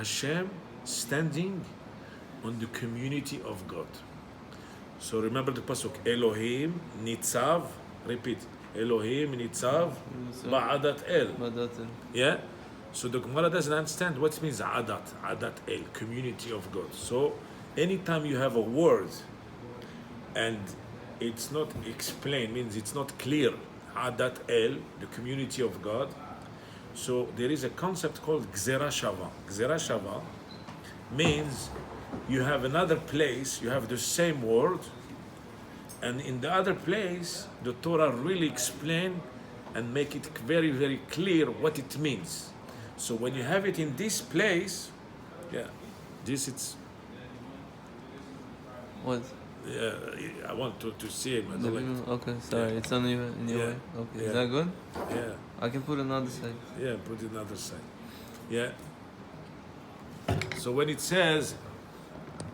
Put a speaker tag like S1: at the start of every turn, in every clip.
S1: Hashem standing on the community of God. So remember the pasuk, Elohim nitzav, repeat, Elohim nitzav ba'adat el. Yeah? So the Gemara doesn't understand what it means adat, adat el, community of God. So anytime you have a word and it's not explained, means it's not clear, adat el, the community of God. So there is a concept called gzera shava. Gzera shava means you have another place, you have the same word, and in the other place, the Torah really explain and make it very, very clear what it means. So when you have it in this place, yeah, this it's.
S2: What?
S1: Yeah, I want to see it.
S2: Okay, sorry, it's on you in your way. Okay, is that good?
S1: Yeah.
S2: I can put another side.
S1: Yeah, put it another side. Yeah. So when it says,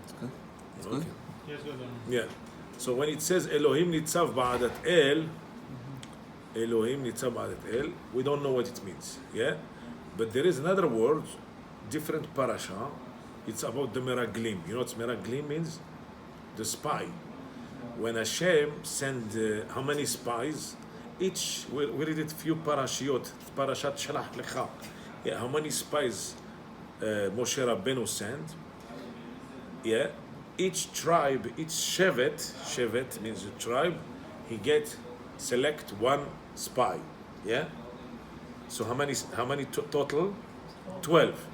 S2: It's good. It's good.
S3: Yes, good.
S1: Yeah. So when it says Elohim nitzav ba'adat el, Elohim nitzav ba'adat el, we don't know what it means. Yeah. But there is another word, different parasha. It's about the meraglim. You know what meraglim means? The spy. When Hashem sent how many spies? Each, we read it few parashiot, parashat shalach lecha. Yeah, how many spies Moshe Rabbeinu sent? Yeah, each tribe, each shevet means a tribe, he select one spy. Yeah. So how many total? 12.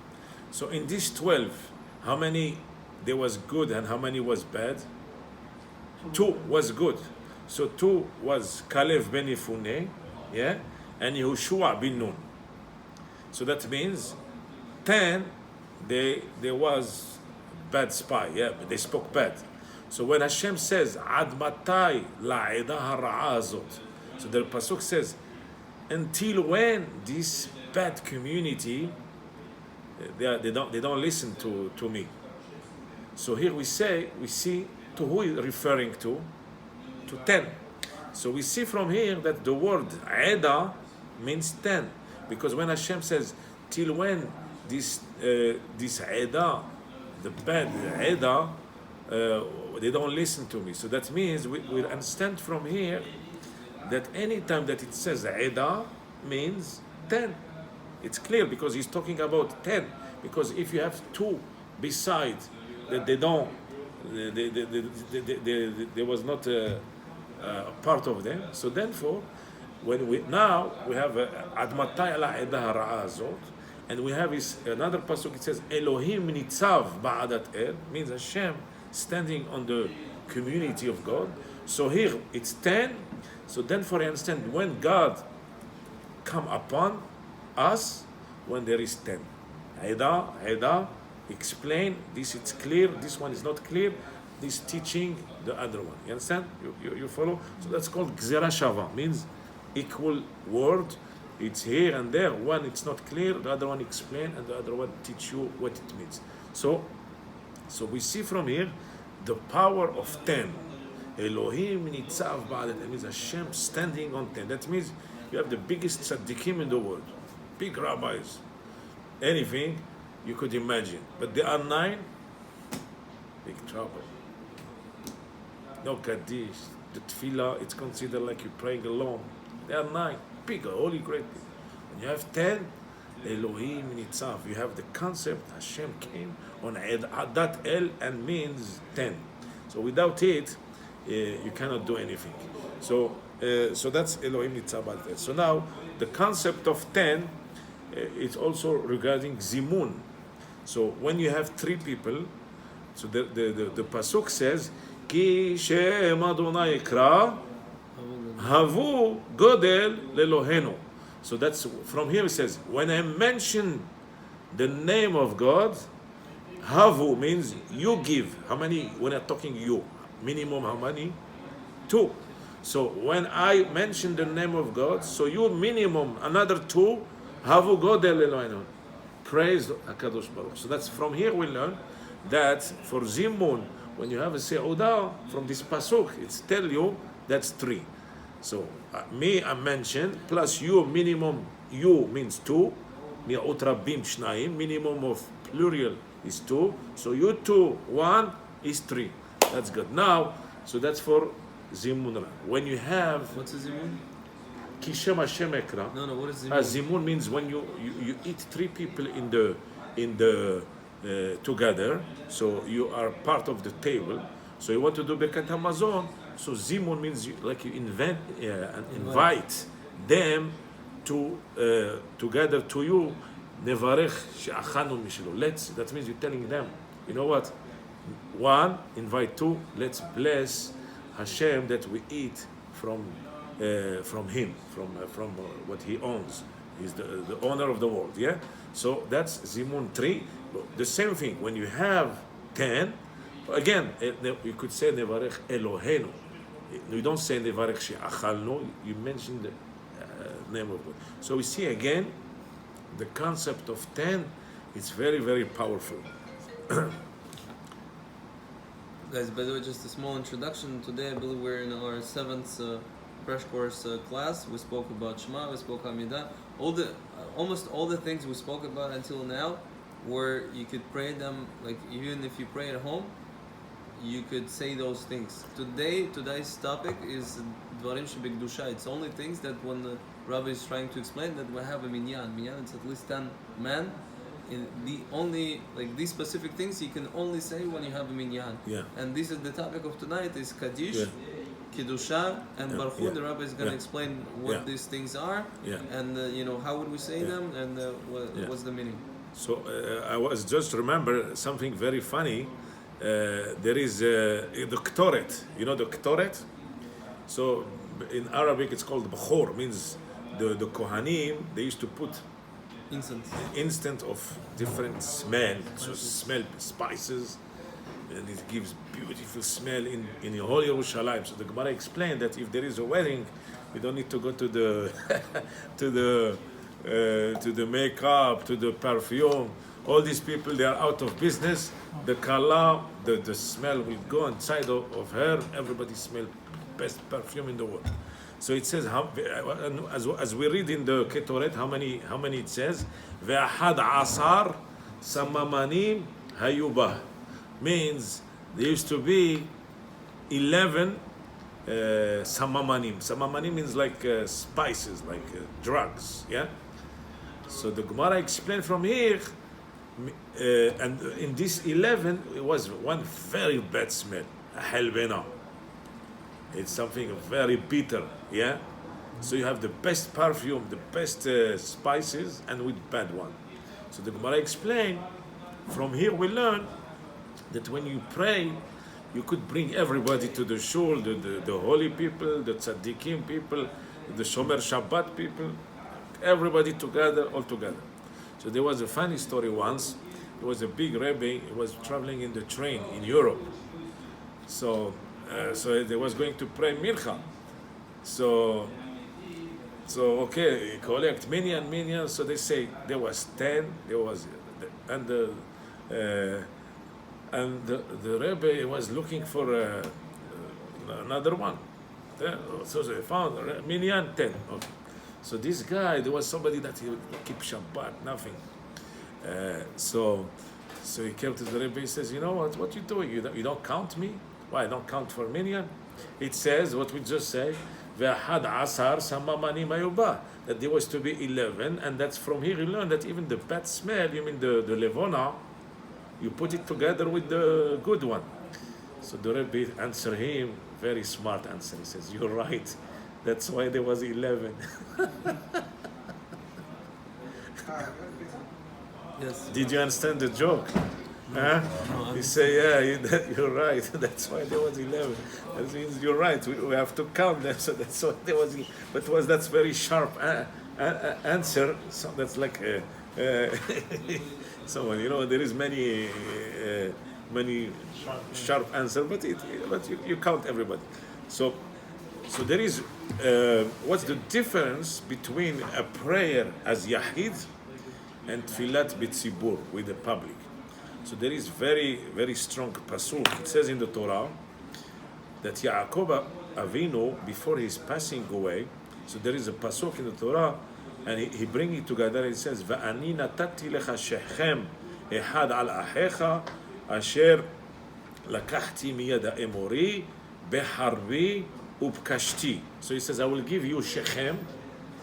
S1: So in these 12, how many there was good and how many was bad? 2 was good. So 2 was Kalev ben Yefune, yeah, and Yehoshua bin Nun. So that means 10, they was bad spy, yeah, but they spoke bad. So when Hashem says Ad matai la'eda hara'a azot, so the pasuk says, until when this bad community they don't listen to me. So here we see to who is referring to 10. So we see from here that the word Eda means 10, because when Hashem says till when this Eda, the bad Eda, they don't listen to me. So that means we understand from here that any time that it says Eda means 10. It's clear because he's talking about 10. Because if you have 2 beside that they don't, there was not a part of them. So therefore, when we have Ad matai la'eda hara'a azot, and we have another pasuk. It says Elohim nitzav ba'adat el, means Hashem standing on the community of God. So here it's 10. So therefore I understand when God come upon us, when there is 10. Eda, explain, this is clear, this one is not clear, this teaching the other one. You understand? You follow? So that's called Gzera Shava, means equal word. It's here and there. One it's not clear, the other one explain, and the other one teach you what it means. So we see from here the power of 10. Elohim nitzav ba'adat. That means Hashem standing on 10. That means you have the biggest tzaddikim in the world, big rabbis, anything you could imagine. But there are 9, big trouble. No kaddish, the tefila, it's considered like you're praying alone. There are 9, big, holy, great people. When you have 10, Elohim nitzav. You have the concept Hashem came on Adat El and means 10. So without it, you cannot do anything. So that's Elohim nitzav Adat El. So now the concept of 10 is also regarding zimun. So when you have 3 people, so the pasuk says, Ki Shem Adonai Ikra Havu Godel Lelohenu. So that's from here it says, when I mention the name of God, Havu means you give. How many? When I'm talking you, minimum how many? 2. So when I mention the name of God, so you minimum another 2. Havu Godel Elohenu. Praise HaKadosh Baruch. So that's from here we learn that for Zimun, when you have a Seudah from this pasuk, it's tell you that's 3. So me I mentioned plus you minimum, you means 2, mi'ut rabbim shnayim, minimum of plural is 2. So you 2, 1 is 3. That's good. Now, so that's for zimun. When you have
S2: What's a zimun?
S1: kishem Hashem ekra.
S2: No, what is zimun?
S1: Zimun means when you eat 3 people in the together, so you are part of the table. So you want to do Birkat Hamazon. So zimun means like you invite them to together to you. Nevarech she'achanu mishlo. That means you're telling them, you know what? 1, invite 2. Let's bless Hashem that we eat from him, from what he owns. He's the owner of the world. Yeah. So that's zimun 3. The same thing when you have 10. Again, you could say nevarech Elohenu. You don't say nevarech she'achalnu. You mention the name of God. So we see again the concept of 10. It's very, very powerful.
S2: Guys, by the way, just a small introduction. Today, I believe we're in our 7th crash course class. We spoke about Shema, we spoke Hamidah. Almost all the things we spoke about until now, where you could pray them, like even if you pray at home, you could say those things. Today's topic is Dvarim Shebekdusha. It's only things that when the Rabbi is trying to explain that we have a minyan. Minyan, it's at least 10 men. In these specific things you can only say when you have a minyan.
S1: Yeah.
S2: And this is the topic of tonight is Kaddish, Kiddusha, and Baruch. The Rabbi is going to explain what these things are, and how would we say them, and what's the meaning.
S1: So I was just remember something very funny. There is the Ktoret. You know the Ktoret? So in Arabic it's called Bkhor, means the Kohanim, they used to put instant of different smell, so smell spices, and it gives beautiful smell in whole Yerushalayim. So the Gemara explained that if there is a wedding, you don't need to go to the to the makeup, to the perfume. All these people, they are out of business. The kala, the smell will go inside of her. Everybody smell best perfume in the world. So it says, as we read in the Ketoret, how many it says? Ve'ahad asar samamanim hayubah. Means there used to be 11 samamanim. Samamanim means like spices, like drugs. Yeah. So the Gemara explained from here, and in this 11, it was one very bad smell, a halbena. It's something very bitter, yeah? So you have the best perfume, the best spices, and with bad one. So the Gemara explained, from here we learn that when you pray, you could bring everybody to the shul, the holy people, the tzaddikim people, the Shomer Shabbat people, everybody together, all together. So there was a funny story once. There was a big Rebbe, he was traveling in the train in Europe. So they was going to pray Mincha. So okay, collect minyan. So they say there was 10. There was, and the Rebbe was looking for another one. So they found minyan 10. Okay. So this guy, there was somebody that he would keep Shabbat, nothing. So he came to the Rebbe. He says, you know what you doing? You don't count me? Why, I don't count for minyan? It says, what we just say, Ve'ahad asar samamani mayubah, that there was to be 11, and that's from here you learn that even the bad smell, you mean the levona, you put it together with the good one. So the Rebbe answered him, very smart answer. He says, you're right. That's why there was 11.
S2: Yes.
S1: Did you understand the joke? Huh?
S2: No,
S1: You say, yeah, you're right. That's why there was 11. That means you're right. We have to count them. So that's why there was. But that's very sharp answer. So that's like someone. There is many sharp answer, but you count everybody. So there is. What's the difference between a prayer as Yahid and Tfilat B'tzibur with the public? So there is very, very strong pasuk. It says in the Torah that Yaakov Avinu, before he's passing away, so there is a pasuk in the Torah, and he brings it together. It says, "Va'ani natati lecha Shechem אחד על אחיך, אשר לקחתי מיד האמורי, בחרבי ובקשתי. So he says, I will give you Shechem,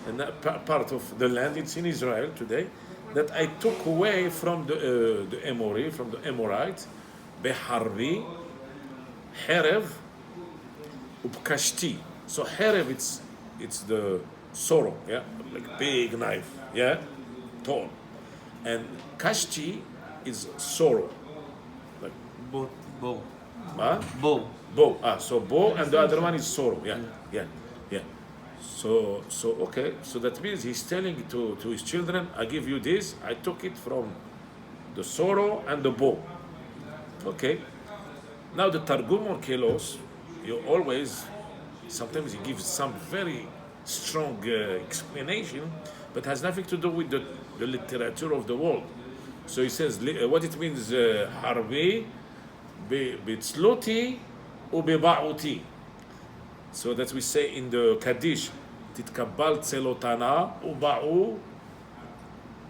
S1: and that part of the land, it's in Israel today, that I took away from the Emori, from the Amorites, Beharvi, Herev, Ubkashti. So Herev, it's the sorrow, yeah, like big knife, yeah, tall. And Kashti is sorrow, like
S2: Bow.
S1: huh?
S2: Bow.
S1: Bow. So bow, and the other one is sorrow. Yeah. So okay. So that means he's telling to his children, I give you this. I took it from the sorrow and the bow. Okay. Now the Targum on Kelos, you always, sometimes he gives some very strong explanation, but has nothing to do with the literature of the world. So he says what it means, Harbi, Bitzluti, Ubiba'uti. So that we say in the Kaddish, Titkabal Tselotana, Uba'u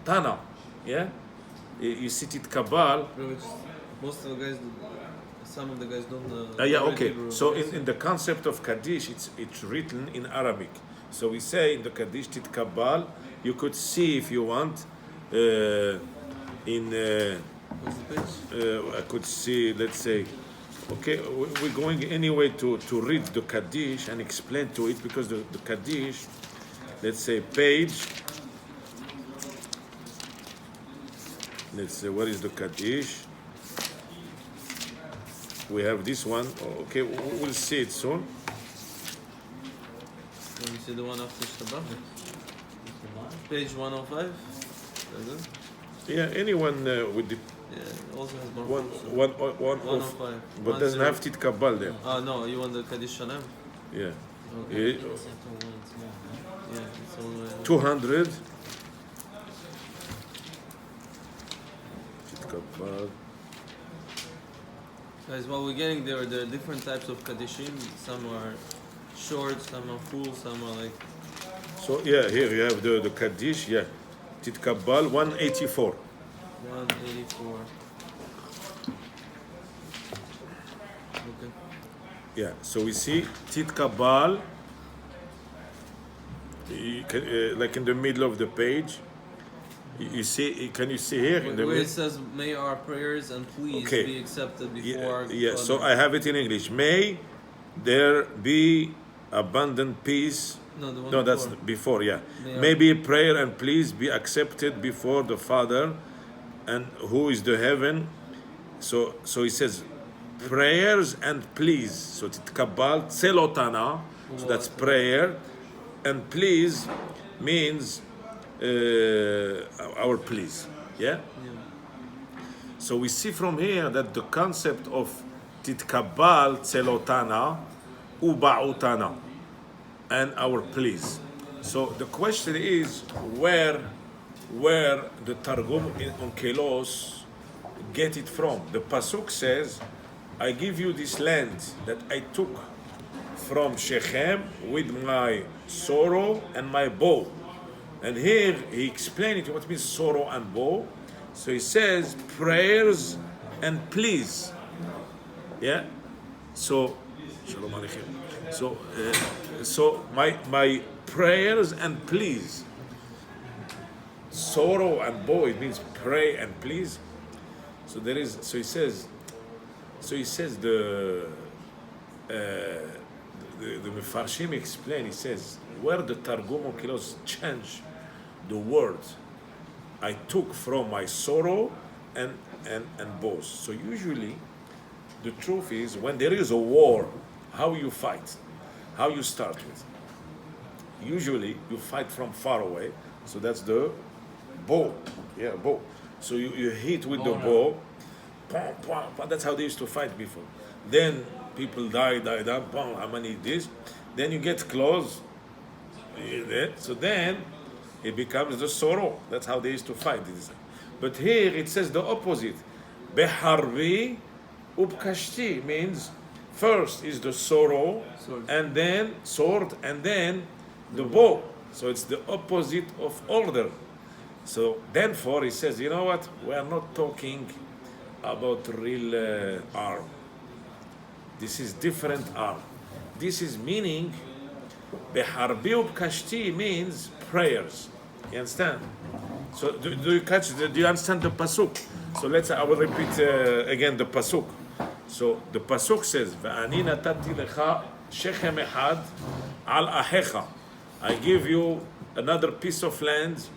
S1: Tana. Yeah? You see Titkabal.
S2: Most of the guys, some of the guys don't.
S1: Yeah, okay.
S2: Hebrew.
S1: So in the concept of Kaddish, it's written in Arabic. So we say in the Kaddish Titkabal, you could see if you want
S2: What's the page?
S1: I could see, let's say, okay, we're going anyway to read the Kaddish and explain to it, because the Kaddish, let's say page, let's say, what is the Kaddish? We have this one, okay, we'll see it soon.
S2: Let me see the one after Shabbat. Page 105. Is it?
S1: Yeah, anyone with the
S2: Yeah, it also has
S1: one of,
S2: 105.
S1: but doesn't have Titkabal there.
S2: No, you want the Kaddish Shanem?
S1: Yeah.
S2: Okay.
S1: Yeah.
S2: Yeah, it's all the way.
S1: 200. Titkabal.
S2: Guys, while we're getting there are different types of Kaddishim. Some are short, some are full, some are like.
S1: So yeah, here you have the Kaddish, yeah. Titkabal 184.
S2: 184. Okay.
S1: Yeah, so we see Titkabal, like in the middle of the page. You see, can you see here? In the
S2: Where it says, may our prayers and pleas
S1: Okay.
S2: be accepted
S1: Yeah,
S2: before
S1: yeah.
S2: God.
S1: So I have it in English. May there be abundant peace.
S2: No, the one
S1: No, that's
S2: before.
S1: before, yeah.
S2: May our-
S1: Maybe prayer and please be accepted before the Father, and who is the heaven. So he says, prayers and please. So titkabal tselotana. So that's prayer, and please means our please. Yeah. So we see from here that the concept of titkabal tselotana, uba'utana, and our pleas. So the question is where the Targum on Kelos get it from. The Pasuk says, I give you this land that I took from Shechem with my sorrow and my bow. And here he explained it, what means sorrow and bow. So he says prayers and pleas. Yeah? So, Shalom Aleichem. So my prayers and pleas, sorrow and bow, it means pray and please. So he says the Mefarshim explain. He says where the Targum on Kelos change the word, I took from my sorrow and bows. So usually the truth is when there is a war, how you fight, how you start with. Usually you fight from far away, so that's the bow. Yeah, bow. So you hit with the bow. Pam, pam, pam. That's how they used to fight before. Then people die, pam, how many this? Then you get close. So then it becomes the sorrow. That's how they used to fight. But here it says the opposite. Beharvi ubkashti means first is the sorrow, and then sword, and then the bow. So it's the opposite of order. So therefore he says, you know what? We are not talking about real arm. This is different arm. This is meaning Beharbi ubkashti means prayers. You understand? So do you catch? Do you understand the pasuk? So I will repeat again the pasuk. So the pasuk says, "Ve'ani natati lecha shechem echad al ahecha." I give you another piece of land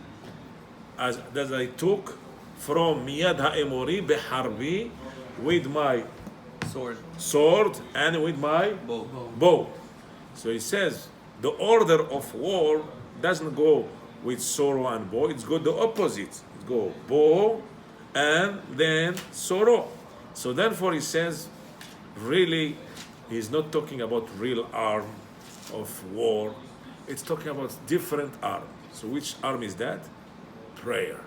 S1: as that I took from Miyad ha'emori beharbi with my sword and with my bow. So he says the order of war doesn't go with sorrow and bow. It's go the opposite. It go bow and then sorrow. So therefore he says, really, he's not talking about real arm of war. It's talking about different arm. So which arm is that? Prayer.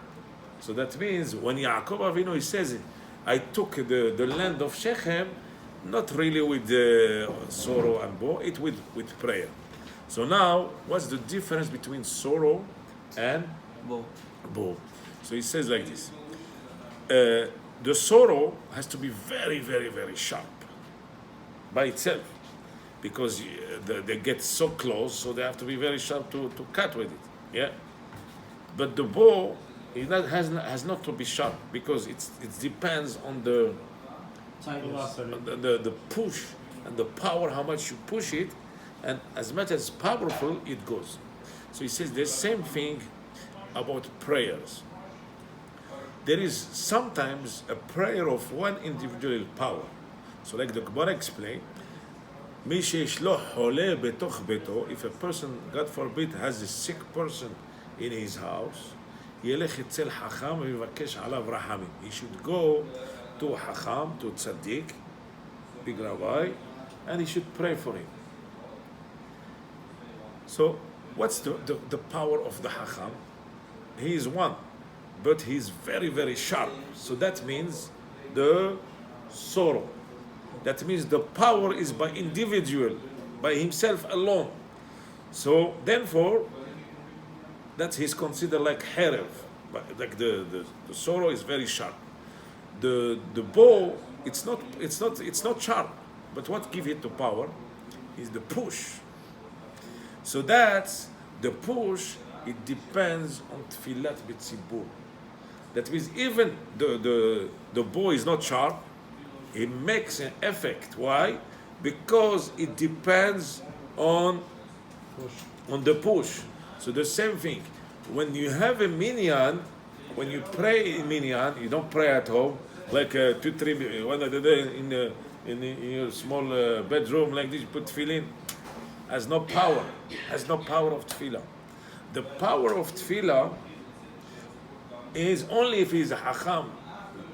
S1: So that means when Yaakov Avinu he says, I took the land of Shechem, not really with sorrow and bow, it with prayer. So now, what's the difference between sorrow and bow? So he says like this. The sorrow has to be very, very, very sharp by itself, because they get so close, so they have to be very sharp to cut with it. Yeah. But the bow has not to be sharp, because it depends on the push and the power, how much you push it, and as much as powerful it goes. So he says the same thing about prayers. There is sometimes a prayer of one individual power. So like the Gemara explained, if a person, God forbid, has a sick person in his house, he should go to Hacham, to Tzaddik, big rabbi, and he should pray for him. So what's the power of the Hacham? He is one, but he's very, very sharp. So that means the sorrow. That means the power is by individual, by himself alone. So therefore, that he's considered like herev, like the sorrow is very sharp. The bow, it's not sharp, but what gives it the power is the push. So that's the push. It depends on tfilat b'tzibur. That means even the bow is not sharp, it makes an effect. Why? Because it depends on the push. So the same thing. When you have a minyan, when you pray in minyan, you don't pray at home like 2-3 one other day in your small bedroom like this. You put tefillin. Has no power. Has no power of tefillah. The power of tefillah is only if he's a hacham.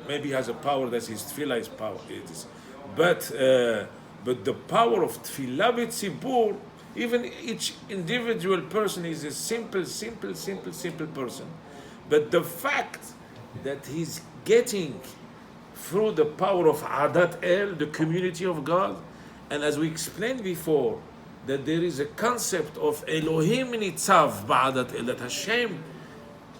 S1: Maybe he has a power that his tefillah is power. It is. But the power of tefillah b'tzibur, even each individual person is a simple person. But the fact that he's getting through the power of Adat El, the community of God, and as we explained before, that there is a concept of Elohim nitzav ba'adat El, that Hashem,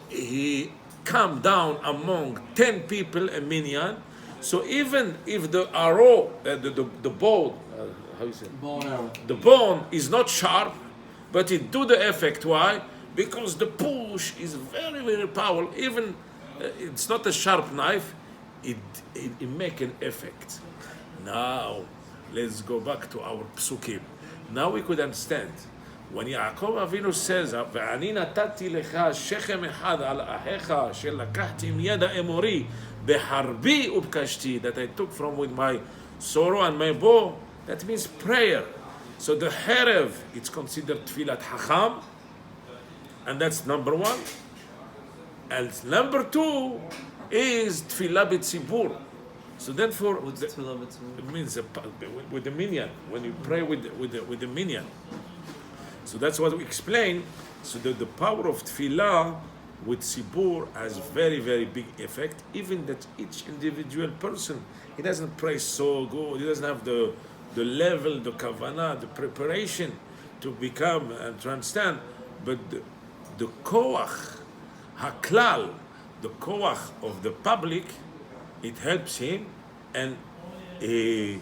S1: he come down among 10 people, a minyan. So even if the arrow, the bow, how you say? The bone is not sharp, but it do the effect. Why? Because the push is very, very powerful. Even it's not a sharp knife, it make an effect. Now, let's go back to our psukim. Now we could understand. When Yaakov Avinu says, "Ve'ani natati lecha shechem echad al ahecha shelakachti miyad ha'emori beharbi ubkashti," that I took from with my sorrow and my bow, that means prayer. So the herev, it's considered tfilat hacham, and that's number one. And number two is tfilah b'tzibur. So therefore,
S2: what's tefillah b'tzibur?
S1: It means with the minyan, when you pray with the minyan. So that's what we explain. So the power of tefillah with tzibur has very, very big effect. Even that each individual person, he doesn't pray so good. He doesn't have the level, the kavanah, the preparation to become and to understand. But the koach Haklal, the koach of the public, it helps him, and his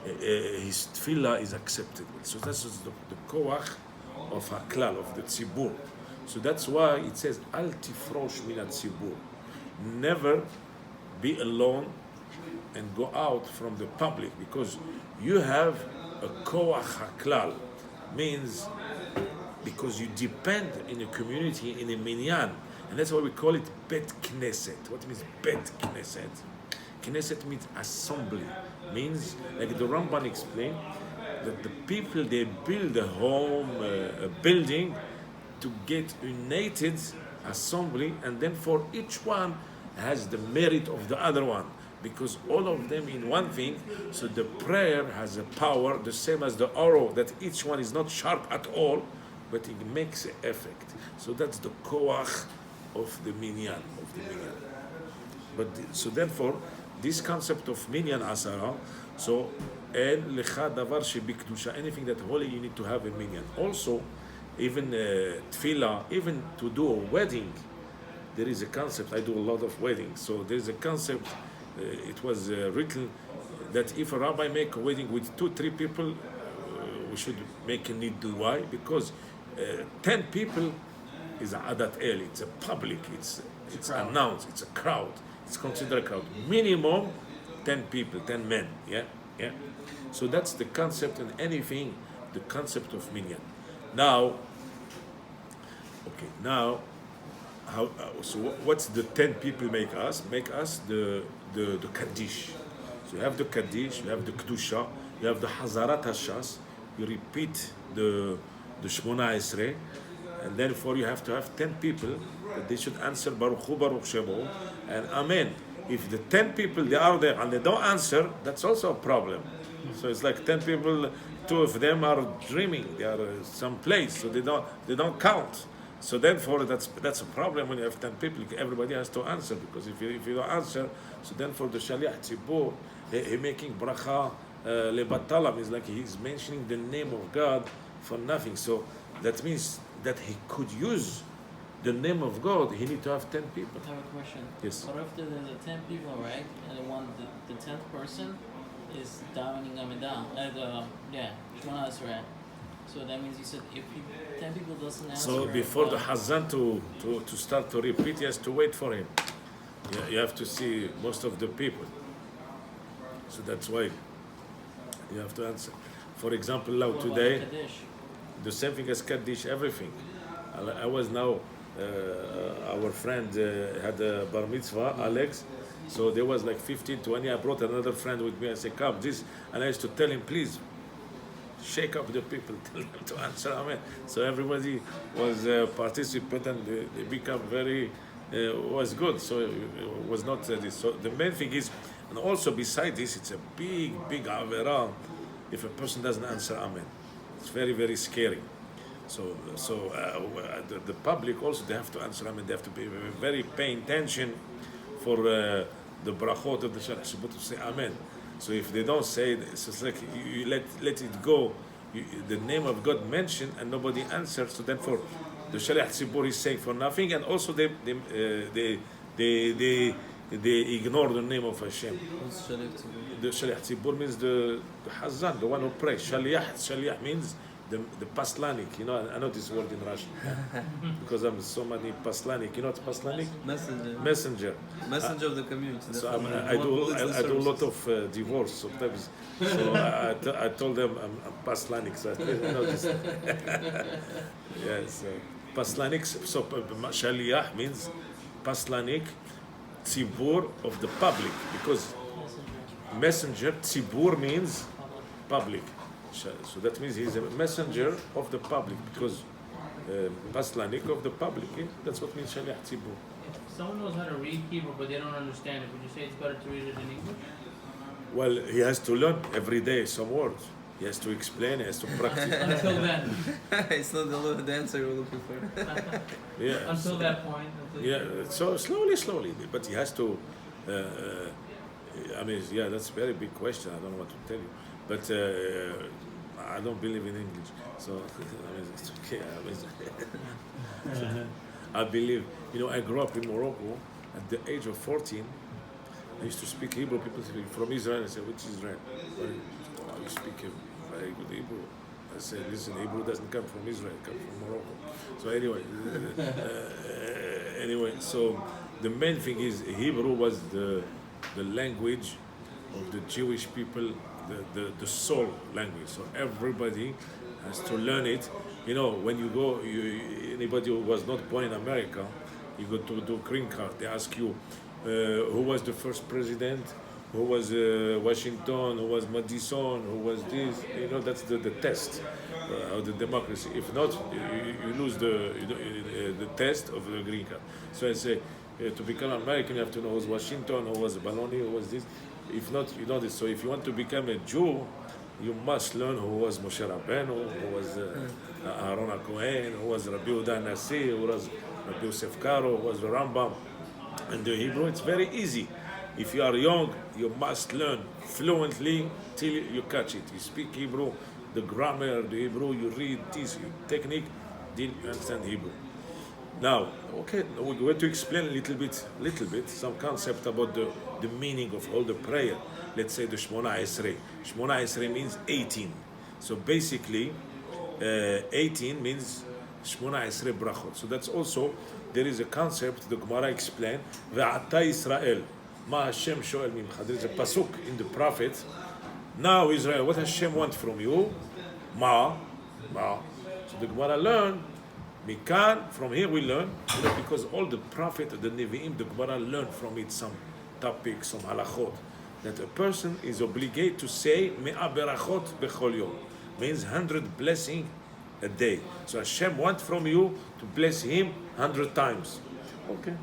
S1: tefillah is acceptable. So that's the koach of haklal, of the tzibur. So that's why it says al tifrosh min tzibur. Never be alone and go out from the public, because you have a koach haklal, means because you depend in a community, in a minyan, and that's why we call it bet knesset. What means bet knesset? Knesset means assembly, means, like the Ramban explained, that the people, they build a home, a building, to get united assembly, and then for each one has the merit of the other one, because all of them in one thing. So the prayer has a power the same as the arrow, that each one is not sharp at all, but it makes an effect. So that's the koach of the minyan, But so therefore, this concept of minyan asara, so and lecha davar shebikdusha, anything that holy, you need to have a minyan. Also, even tefila, even to do a wedding, there is a concept. I do a lot of weddings, so there is a concept. It was written that if a rabbi make a wedding with 2-3 people, we should make a niddu. Why? Because 10 people is a adat el. It's a public. It's announced. It's a crowd. It's considered a crowd. Minimum 10 people, 10 men. Yeah. So that's the concept in anything. The concept of minyan. Now, how? So what's the 10 people make us? Make us the kaddish. So you have the kaddish, you have the kedusha, you have the hazarat hashas. You repeat the shmona esrei, and therefore you have to have 10 people that they should answer baruch hu baruch shemo and amen. If the 10 people, they are there and they don't answer, that's also a problem. So it's like 10 people, 2 of them are dreaming, they are someplace, so they don't count. So therefore, that's a problem when you have 10 people. Everybody has to answer, because if you don't answer, so then for the shaliach tzibur, he making bracha lebatalam, is like he's mentioning the name of God for nothing. So that means that he could use the name of God. He need to have 10 people.
S3: I have a question.
S1: Yes.
S3: What if there's 10 people, right? And the 10th person is davening Amidah, Shemona Esrei. So that means you said if 10 people doesn't answer.
S1: So before the Hazan to start to repeat, he has to wait for him. You have to see most of the people. So that's why you have to answer. For example, now today, the same thing as Kaddish, everything. I was now, our friend had a bar mitzvah, Alex. So there was like 15, 20. I brought another friend with me. I said, come, this. And I used to tell him, please, shake up the people, tell them to answer amen. So everybody was participant, and they become very, was good. So it was not this. So the main thing is, and also beside this, it's a big avera if a person doesn't answer amen. It's very, very scary. So the public also, they have to answer amen. They have to be very paying attention for the brachot of the Shaliach to say amen. So if they don't say it, it's like you let it go. The name of God mentioned and nobody answers. So then for the Shaliach Tzibur is saying for nothing, and also they ignore the name of Hashem.
S2: What's Shaliach Tzibur?
S1: The Shaliach Tzibur means the Hazan, the one who prays. Shaliach means the paslanik. You know, I know this word in Russian because I'm so many paslanik. You know what paslanik? Messenger
S2: Of the community.
S1: So I do a lot of divorce sometimes. So I told them I'm paslanik. So I know this. Yes, paslanik. So shaliach means paslanik, tzibur of the public, because messenger, tzibur means public. So that means he's a messenger of the public, because paslanik of the public. That's what means shaliach tzibur.
S4: If someone knows how to read Hebrew but they don't understand it, would you say it's better to read it in English?
S1: Well, he has to learn every day some words. He has to explain, he has to practice.
S4: Until then.
S2: It's not the answer we're looking for.
S1: Yeah.
S4: Until that point.
S1: So slowly. But he has to, I mean, yeah, that's a very big question. I don't know what to tell you. But I don't believe in English. So, I mean, it's okay. I mean, I believe, I grew up in Morocco. At the age of 14, I used to speak Hebrew. People say, from Israel. I say, which Israel? Well, you speak a very good Hebrew. I say, listen, Hebrew doesn't come from Israel, it comes from Morocco. So anyway, so the main thing is Hebrew was the language of the Jewish people, the soul language. So everybody has to learn it. When you go, anybody who was not born in America, you go to do green card. They ask you, who was the first president, who was Washington, who was Madison, who was this. That's the test of the democracy. If not, you lose the test of the green card. So I say, to become American, you have to know who was Washington, who was Baloney, who was this. If not, you know this. So if you want to become a Jew, you must learn who was Moshe Rabbeinu, who was Aaron HaKohen, who was Rabbi Yehuda Nasi, who was Rabbi Yosef Karo, who was the Rambam. And the Hebrew, it's very easy. If you are young, you must learn fluently till you catch it. You speak Hebrew, the grammar, the Hebrew, you read this technique, then you understand Hebrew. Now, okay, we're going to explain a little bit, some concept about the meaning of all the prayer. Let's say the Shmona Esrei. Shmona Esrei means 18. So basically, 18 means Shmona Esrei brachot. So that's also, there is a concept, the Gemara explained, Ve'ata Israel, Ma Hashem shoel mimcha. There is a pasuk in the prophet. Now Israel, what Hashem want from you? Ma. So the Gemara learn, Mikan, from here we learn, because all the prophet, the Nevi'im, the Gemara learn from it some topics, some halachot, that a person is obligated to say Me'a berachot bechol yom, means 100 blessing a day. So Hashem wants from you to bless him 100 times. Okay.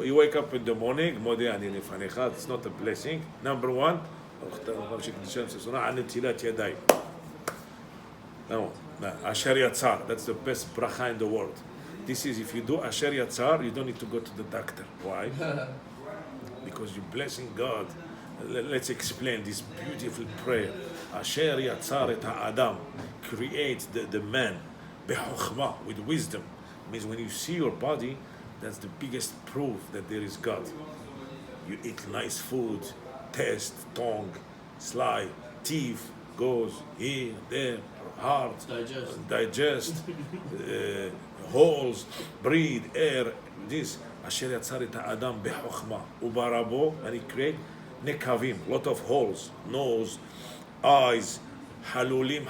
S1: You wake up in the morning, Modeh ani lefanecha, it's not a blessing. Number one, no, Asher Yatzar, that's the best bracha in the world. This is, if you do Asher Yatzar, you don't need to go to the doctor. Why? Because you're blessing God. Let's explain this beautiful prayer. Asher Yatzar et ha'adam, create the man, bechokhmah, with wisdom. Means when you see your body, that's the biggest proof that there is God. You eat nice food, taste, tongue, slide, teeth, goes here, there, heart, digest, holes, breathe, air, this. Asher yatzar et ha'adam bechokhmah ubarabo, and he create nekavim, lot of holes, nose, eyes, halulim,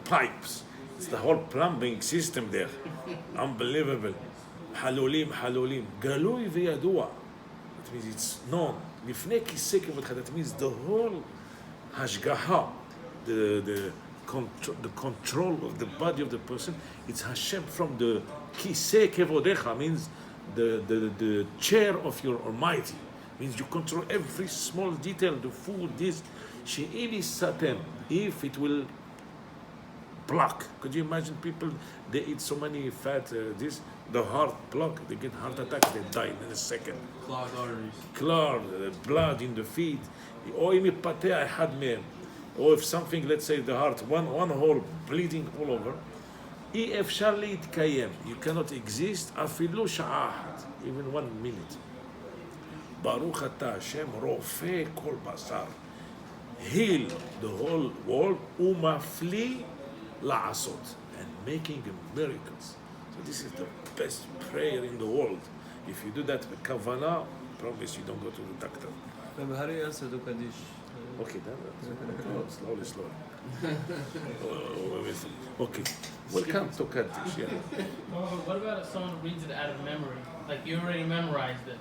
S1: pipes. It's the whole plumbing system there. Unbelievable. Halulim, galui v'yadua. It means it's known. Lifnei kisei kevodcha. That means the whole hashgaha, the control of the body of the person, it's Hashem from the kisei kevodecha, means the chair of your Almighty. Means you control every small detail, the food, this. She'imi satem, if it will block. Could you imagine people, they eat so many fat, the heart block, they get heart attack, they die in a second.
S2: Clogged arteries.
S1: Clogged, blood in the feet. Or if something, let's say the heart, one hole bleeding all over, you cannot exist, even 1 minute. Baruch ata Hashem rofe kol basar, heal the whole world, umafli la'asot, and making miracles. So this is the best prayer in the world. If you do that with kavanah, promise you don't go to the doctor.
S2: How do you answer the Kaddish?
S1: Okay, slowly. Okay, welcome to Kaddish. Yeah.
S4: What about if someone reads it out of memory? Like you already memorized it.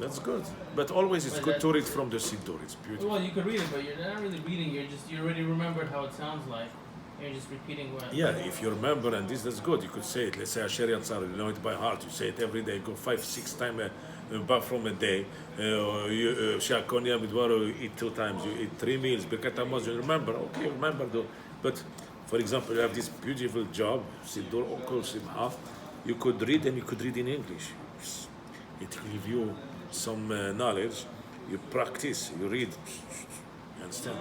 S1: That's good, but always it's good to read from the Siddur. It's beautiful.
S4: Well, you could read it, but you're not really reading. You already remembered how it sounds like. You're just repeating what.
S1: Yeah, if you remember, and that's good. You could say it. Let's say Asher Yatzar, you know it by heart. You say it every day. Go 5-6 times back from a day. Shakonia Midwaro, you eat 2 times. You eat 3 meals. Birkat Hamazon, you remember. Okay, remember. But for example, you have this beautiful job, Siddur Okol Simha. You could read, and you could read in English. It will give you some knowledge. You practice. You read. You understand?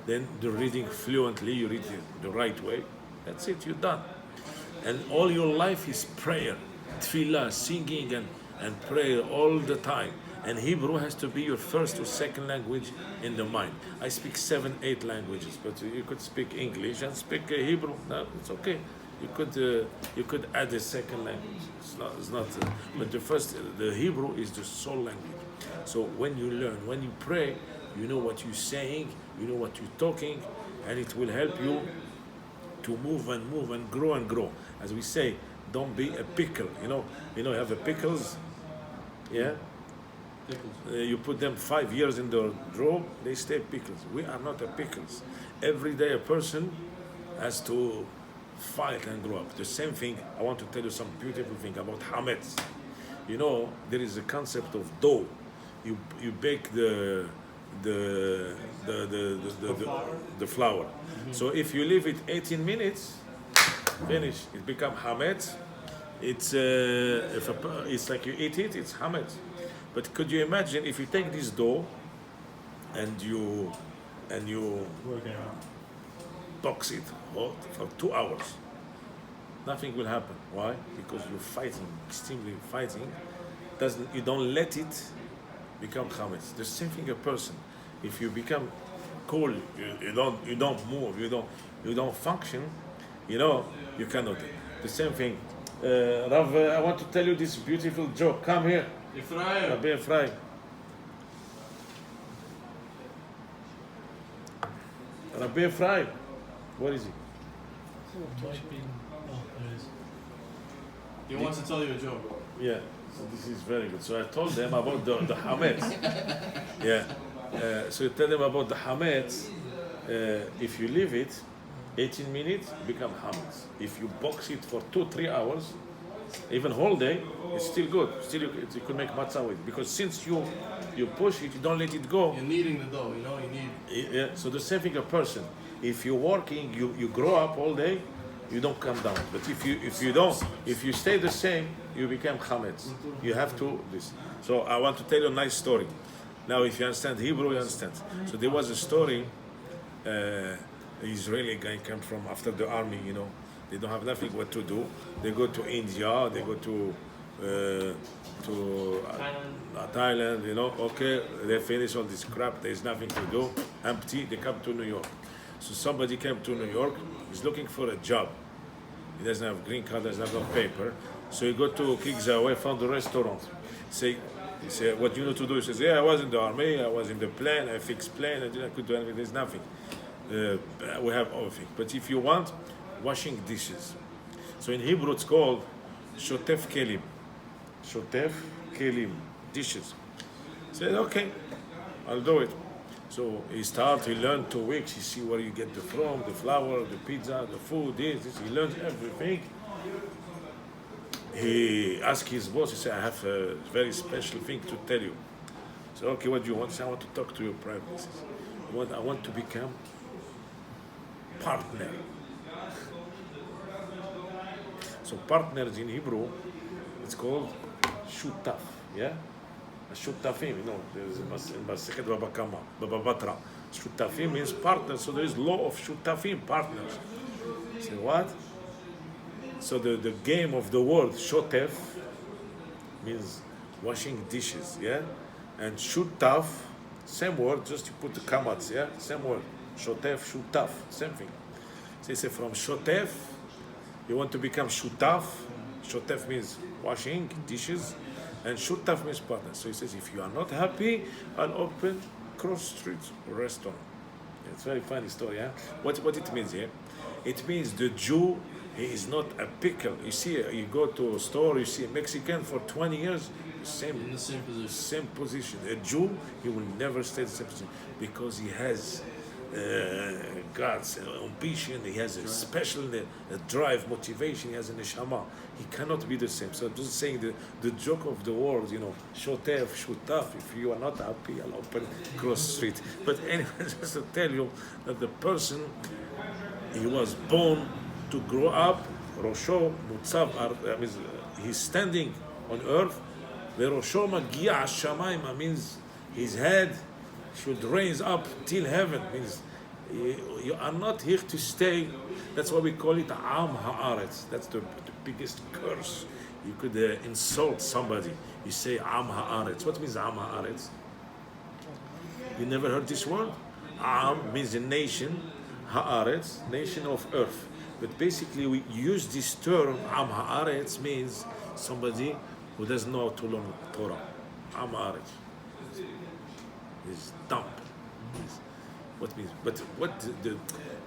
S1: Then the reading fluently, you read it the right way. That's it, you're done. And all your life is prayer. tefila, singing and prayer all the time. And Hebrew has to be your first or second language in the mind. I speak 7, 8 languages, but you could speak English and speak Hebrew. No, it's okay. You could add a second language. It's not. But the Hebrew is the sole language. So when you learn, when you pray, you know what you're saying, you know what you're talking, and it will help you to move and grow and grow. As we say, don't be a pickle. You have the pickles, yeah. You put them 5 years in the drawer, they stay pickles. We are not a pickles. Every day a person has to fight and grow up. The same thing. I want to tell you some beautiful thing about hametz. There is a concept of dough. You bake the flour. So if you leave it 18 minutes, finish. It become hametz. It's like you eat it. It's hametz. But could you imagine if you take this dough and you box it hot for 2 hours? Nothing will happen. Why? Because you're fighting, extremely fighting. You don't let it become chametz. The same thing a person. If you become cool, you don't move, you don't function. You cannot. The same thing. Rav, I want to tell you this beautiful joke. Come here. Rabbi Ephraim. Rabbi Ephraim. Where is he?
S5: He wants to tell you a joke.
S1: Yeah. So this is very good. So I told them about the hametz. Yeah. So you tell them about the hametz. If you leave it 18 minutes, become hametz. If you box it for 2-3 hours, even whole day, it's still good. Still you could make matzah with it. Because since you push it, you don't let it go.
S5: You're kneading the dough,
S1: Yeah. So the same thing a person. If you're working, you grow up all day, you don't come down. But if you stay the same, you become chametz. You have to this. So I want to tell you a nice story. Now, if you understand Hebrew, you understand. So there was a story. An Israeli guy came from after the army. They don't have nothing what to do. They go to India. They go to Thailand. Okay, they finish all this crap. There's nothing to do. Empty. They come to New York. So somebody came to New York. He's looking for a job. He doesn't have green card. Doesn't have no paper. So he go to Kickzaway, found a restaurant. He said, what you know to do? He says, yeah, I was in the army. I was in the plane. I fixed plane. I could do anything. There's nothing. We have everything. But if you want, washing dishes. So in Hebrew it's called shotef kelim. Shotef kelim, dishes. He said, okay, I'll do it. So he learned 2 weeks. He see where you get the from, the flour, the pizza, the food, this. He learned everything. He asked his boss, he said, I have a very special thing to tell you. So, okay, what do you want? He said, I want to talk to you privately. He says, I want to become partner. So partners in Hebrew, it's called shutaf, yeah? Shutafim, there's in Masechet Baba Batra. Shutafim means partners, so there is law of shutafim, partners. Say what? So the game of the word shotef means washing dishes, yeah? And shutaf, same word, just you put the kamats, yeah? Same word. Shotef, shutaf, same thing. So he said from shotef, you want to become shutaf. Shotef means washing dishes, and shutaf means partner. So he says, if you are not happy, I'll open cross street restaurant. It's a very funny story, yeah? What it means here? It means the Jew, he is not a pickle. You see, you go to a store, you see a Mexican for 20 years,
S5: in the same position.
S1: Same position. A Jew, he will never stay the same position because he has God's ambition, he has a special drive, motivation, he has a neshama. He cannot be the same. So just saying the joke of the world, shotef, shutaf, if you are not happy, I'll open cross street. But anyway, just to tell you that the person, he was born to grow up, Rosho, Mutzav, means he's standing on earth, Rosho Magia Shamayim means his head should raise up till heaven, means you are not here to stay. That's why we call it Am Haaretz. That's the biggest curse. You could insult somebody. You say Am Haaretz. What means Am Haaretz? You never heard this word? Am means a nation, Haaretz, nation of earth. But basically we use this term, Am Haaretz means somebody who doesn't know how to learn Torah. Am Haaretz is dumb. What means? But what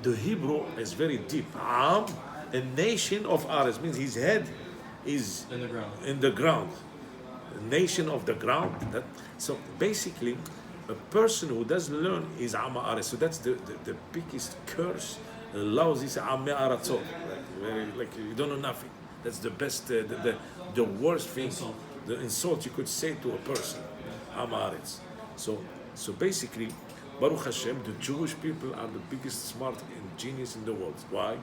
S1: the Hebrew is very deep. Am, a nation of Aretz, means his head is
S2: In the ground.
S1: in the ground. A nation of the ground. So basically, a person who doesn't learn is Amma Aretz. So that's the biggest curse. Allows this Amma Aratzot. Like you don't know nothing. That's the best, the worst thing,
S5: Insult.
S1: the insult you could say to a person. Amma Aretz. So basically, Baruch Hashem, the Jewish people are the biggest smart and genius in the world. Why?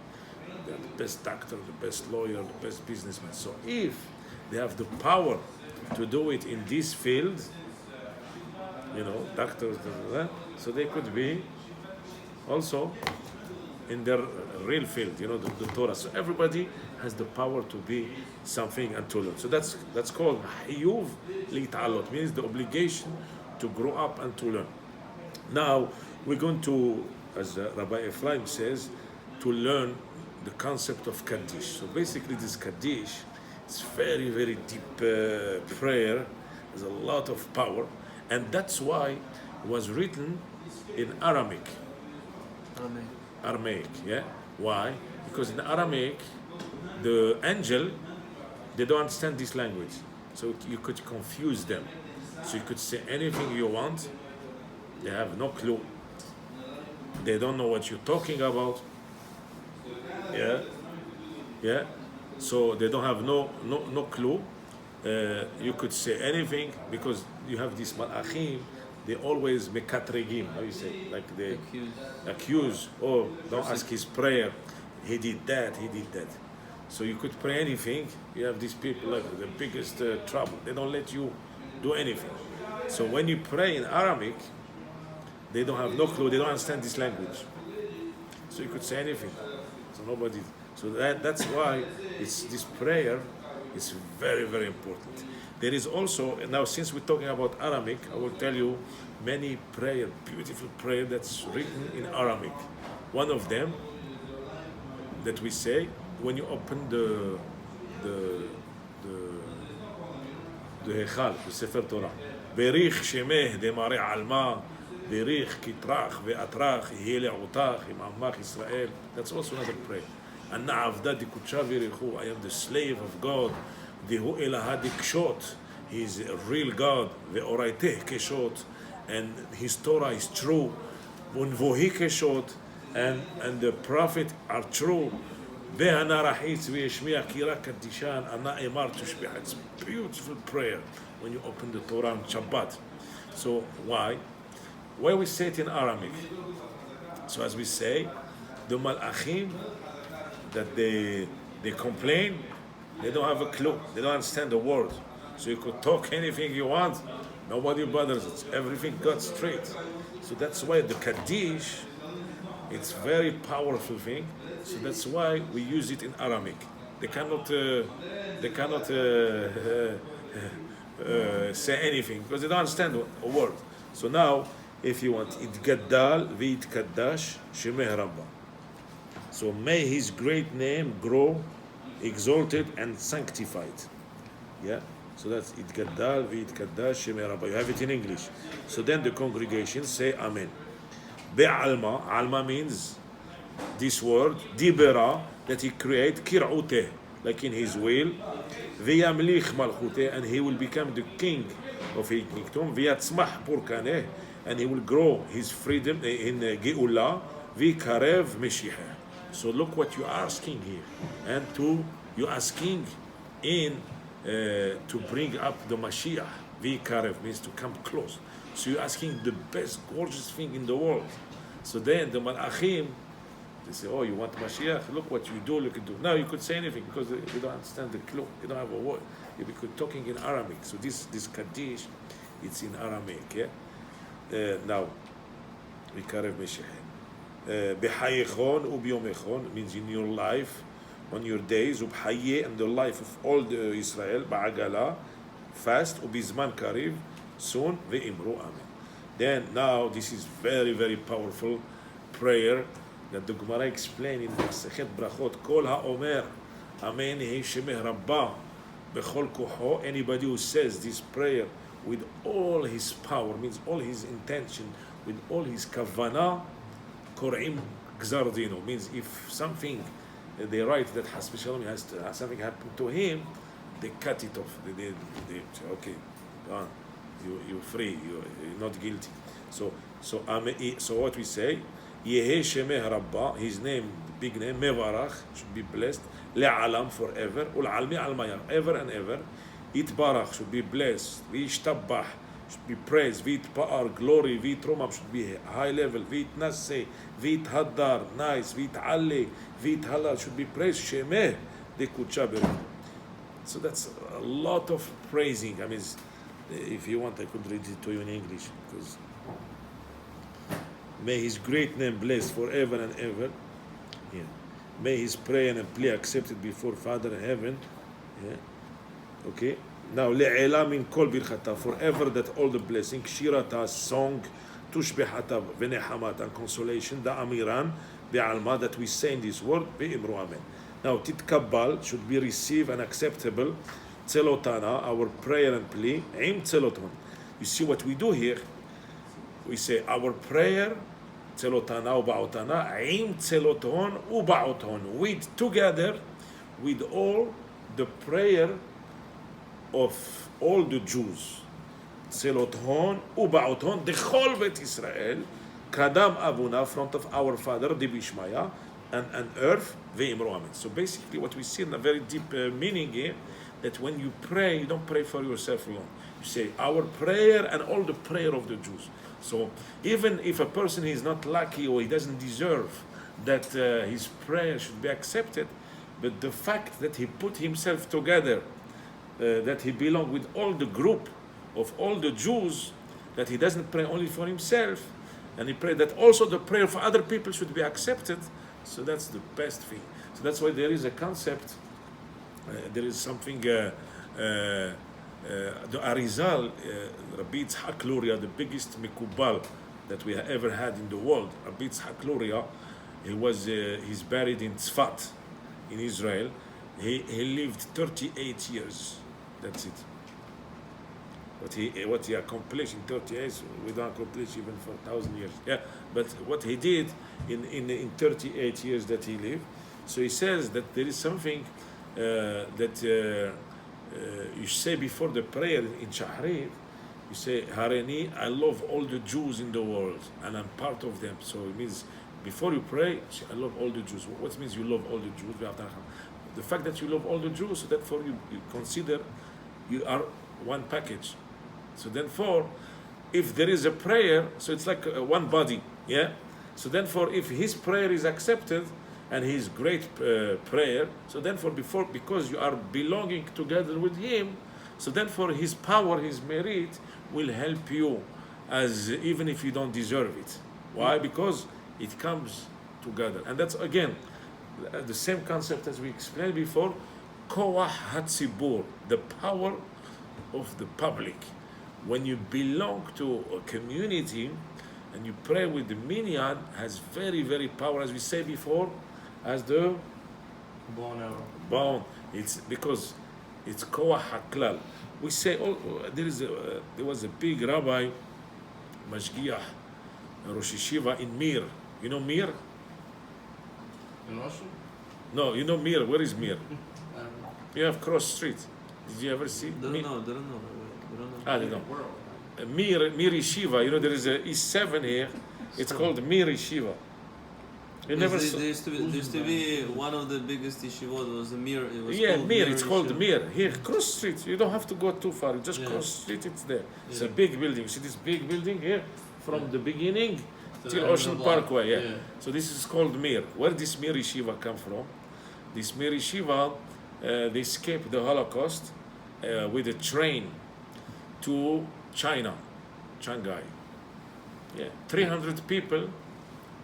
S1: They are the best doctor, the best lawyer, the best businessman. So if they have the power to do it in this field, doctors, so they could be also in their real field, the Torah. So everybody has the power to be something and to learn. So that's called Hiyuv Li'talot, means the obligation to grow up and to learn. Now we're going to, as Rabbi Ephraim says, to learn the concept of Kaddish. So basically this Kaddish is very, very deep prayer. There's a lot of power. And that's why it was written in Aramaic.
S2: Amen.
S1: Aramaic, yeah? Why? Because in Aramaic, the angel, they don't understand this language. So you could confuse them. So you could say anything you want. They have no clue. They don't know what you're talking about. Yeah. So they don't have no clue. You could say anything because you have this malachim. They always mekatregim. How you say? Like they accuse. Oh, don't ask his prayer. He did that. So you could pray anything. You have these people like the biggest trouble. They don't let you do anything. So when you pray in Aramaic, they don't have no clue. They don't understand this language. So you could say anything. So nobody. So that's why this prayer is very, very important. There is also, now since we're talking about Aramaic, I will tell you many beautiful prayer that's written in Aramaic. One of them that we say when you open the Heichal, the Sefer Torah. Berich shemeh demare alma, berich kitrach ve'atrach yeh le'otach im amach Israel. That's also another prayer. Anna avda dikutsha v'irichu. I am the slave of God. Dehu elaha dikshot. He is a real God. Ve'oraiteh keshot. And his Torah is true. Unvohi keshot. And the prophet are true. Ve'hana rahitz ve'yeshmiya kira kaddishan. Anna emar tushbih. It's a beautiful prayer when you open the Torah on Shabbat. So why? Why we say it in Aramaic? So as we say, the malachim that they complain, they don't have a clue. They don't understand the word. So you could talk anything you want. Nobody bothers it. Everything got straight. So that's why the Kaddish, it's very powerful thing. So that's why we use it in Aramaic. They cannot say anything because they don't understand a word. So now, if you want, it gaddal v'it kaddash shemeh Rabba. So may his great name grow, exalted and sanctified. Yeah. So that's it gaddal v'it kaddash shemeh Rabba. You have it in English. So then the congregation say Amen. Be'alma, alma means this word, dibera, that he create kir'uteh, like in his will, v'yamlich malchuteh, and he will become the king of his kingdom, v'yatzmach purkaneh, and he will grow his freedom in Geula, v'karev meshiach. So look what you're asking here, and you're asking in to bring up the Mashiach. V'karev means to come close. So you're asking the best, gorgeous thing in the world. So then the Malachim, they say, oh, you want Mashiach? Look what you do, look at do. Now you could say anything because they don't understand the clue. They don't have a word. You could talking in Aramaic. So this Kaddish, it's in Aramaic. Yeah. Now, V'karev Mashiach. B'hayechon u'b'yomechon means in your life. on your days وبحياة and the life of all the Israel بعجلة fast وبزمان قريب soon ואמרו amen. Then now this is very very powerful prayer that the Gemara explained in מסכת ברכות. כל האומר amen יהי שמך רבה בכל כוחו. Anybody who says this prayer with all his power, means all his intention, with all his kavanah, קוראים גזר דינו, means if something they write that has something happened to him, they cut it off. They say, okay, go on, you're free, you're not guilty. So what we say, יהי שמך רבה, his name, big name, מברך, should be blessed, לעלם, forever, ולעלמי עלמיה, ever and ever, יתברך, should be blessed, וישתבח, should be praised, ויתפאר, glory, ויתרומם, should be high level, ויתנשא, ויתהדר, nice, ויתעלה, ויתהלל, should be praised, שמך דקודשה בריך. So that's a lot of praising. I mean, if you want, I could read it to you in English, because may his great name blessed forever and ever. Yeah. May his prayer and plea accepted before Father in heaven. Yeah. Okay. Now, le'ela min kol birchata, forever that all the blessing, shirata, song, tushbihata, venehamat, and consolation, da amiran, be'alma, that we say in this word, be'imru amen. Now, titkabbal should be received and acceptable, tzelotana, our prayer and plea, im tzeloton. You see what we do here? We say our prayer, tzelotana uba'otana, im tzeloton uba'oton, with together with all the prayer of all the Jews. Tzeloton uba'oton, dechol bet Israel, kadam avuna, front of our father, dibishmaya, and earth, ve'imru amen. So basically what we see in a very deep meaning here, that when you pray, you don't pray for yourself alone. You say our prayer and all the prayer of the Jews. So even if a person is not lucky or he doesn't deserve that his prayer should be accepted, but the fact that he put himself together, that he belongs with all the group of all the Jews, that he doesn't pray only for himself, and he prayed that also the prayer of other people should be accepted. So that's the best thing. So that's why there is a concept, there is something, the Arizal, Rabbi Yitzhak Luria, the biggest mikubal that we have ever had in the world. Rabbi Yitzhak Luria, he's buried in Tzfat, in Israel. He lived 38 years. That's it. What he accomplished in 30 years, we don't accomplish even for 1,000 years. Yeah, but what he did in 38 years that he lived. So he says that there is something that you say before the prayer in Shahrid. You say, Hareni, I love all the Jews in the world, and I'm part of them. So it means before you pray, I love all the Jews. What means you love all the Jews? The fact that you love all the Jews, so therefore you consider you are one package. So therefore, if there is a prayer, so it's like one body, yeah? So therefore, if his prayer is accepted, and his great prayer, so therefore because you are belonging together with him, so therefore his power, his merit will help you, as even if you don't deserve it. Why? Because it comes together. And that's again the same concept as we explained before, koach hatzibur, the power of the public. When you belong to a community and you pray with the minyan, has very, very power, as we say before, as the bone. It's because it's koach haklal. We say, there was a big rabbi, mashgiach, Rosh Yeshiva in Mir. You know Mir?
S5: In Russia?
S1: No, you know Mir. Where is Mir? You have Cross Street. Did you ever see?
S2: They don't know.
S1: They don't. Mir Yeshiva. You know there is a E7 here. It's called Mir Yeshiva. You never saw.
S2: There used to be one of the biggest yeshivot. Was a Mir. It was called
S1: Mir. It's called
S2: Yeshiva.
S1: Mir. Here, Cross Street. You don't have to go too far. You just cross Street. It's there. It's a big building. You see this big building here, from the beginning till Ocean Parkway. Yeah. So this is called Mir. Where this Mir Yeshiva come from? This Mir Yeshiva, they escaped the Holocaust with a train to China, Shanghai. Yeah, 300 people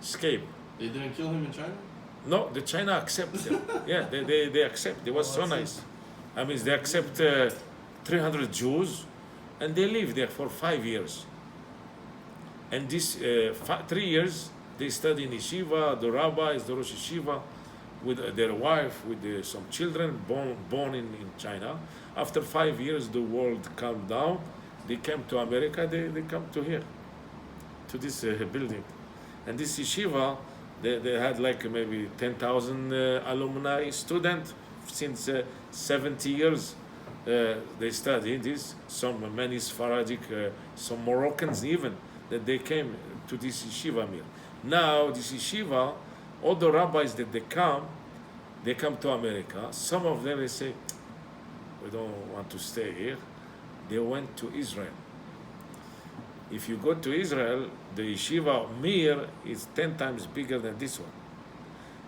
S1: escaped.
S5: They didn't kill him in China?
S1: No, the China accepts them. Yeah, they accept. They was so nice. I mean, they accept 300 Jews, and they live there for 5 years. And this 3 years, they study in yeshiva. The rabbi is the Rosh Yeshiva with their wife, with some children born in China. After 5 years, the world calmed down. They came to America. They come to here, to this building. And this yeshiva, they had like maybe 10,000 alumni students since 70 years. They studied this. Many Sephardic, some Moroccans even, that they came to this yeshiva here. Now this yeshiva, all the rabbis that they come to America. Some of them they say, we don't want to stay here. They went to Israel. If you go to Israel, the yeshiva Mir is 10 times bigger than this one.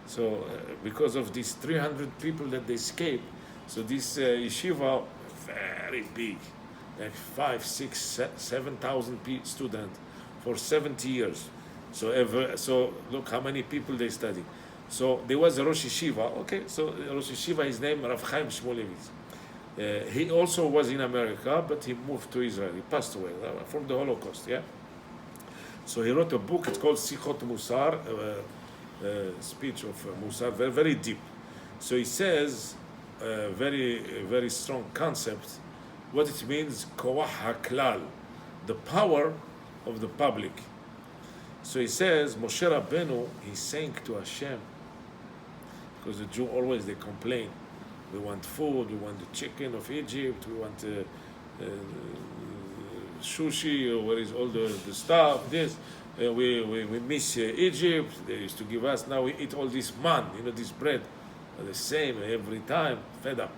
S1: So because of these 300 people that they escaped, so this yeshiva very big, like 5, 6, 7,000 students for 70 years. So look how many people they study. So there was a Rosh Yeshiva. Okay, so Rosh Yeshiva, his name Rav Chaim Shmulevitz. He also was in America, but he moved to Israel. He passed away from the Holocaust. Yeah. So he wrote a book. It's called Sichot Musar, speech of Musar, very, very deep. So he says, very, very strong concept. What it means, Koach HaKlal, the power of the public. So he says, Moshe Rabbeinu, he's saying to Hashem, because the Jew always they complain. We want food, we want the chicken of Egypt, we want sushi, or where is all the stuff, this. We miss Egypt, they used to give us, now we eat all this man, this bread, the same every time, fed up.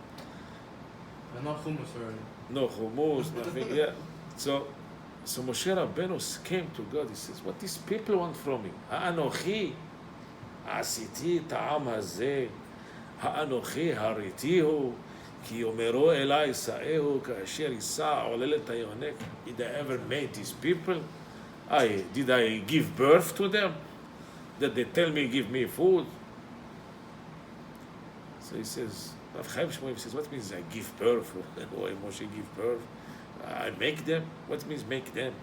S5: And not hummus already.
S1: No hummus, nothing, yeah. So Moshe Rabbeinu came to God, he says, what these people want from me? Ha'anochi, asiti ta'am hazeh, האנוכי הריתיהו, כי יאמרו אלי שאהו, כאשר יישא עוללת היונק. Did I ever made these people? Did I give birth to them? That they tell me, give me food? So he says, Rav Chaim Shmulevitz says, what means I give birth? Why Moshe give birth? I make them? What means make them?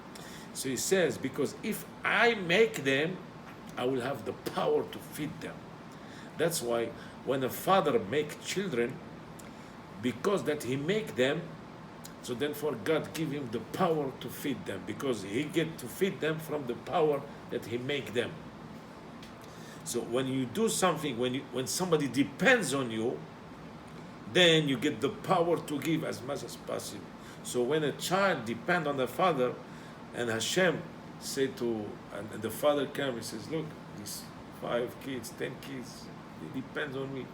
S1: So he says, because if I make them, I will have the power to feed them. That's why when a father make children, because that he make them, so therefore God give him the power to feed them, because he get to feed them from the power that he make them. So when you do something, when somebody depends on you, then you get the power to give as much as possible. So when a child depend on the father, and Hashem say to, and the father comes, he says, look, these 5 kids, 10 kids, they depend on me.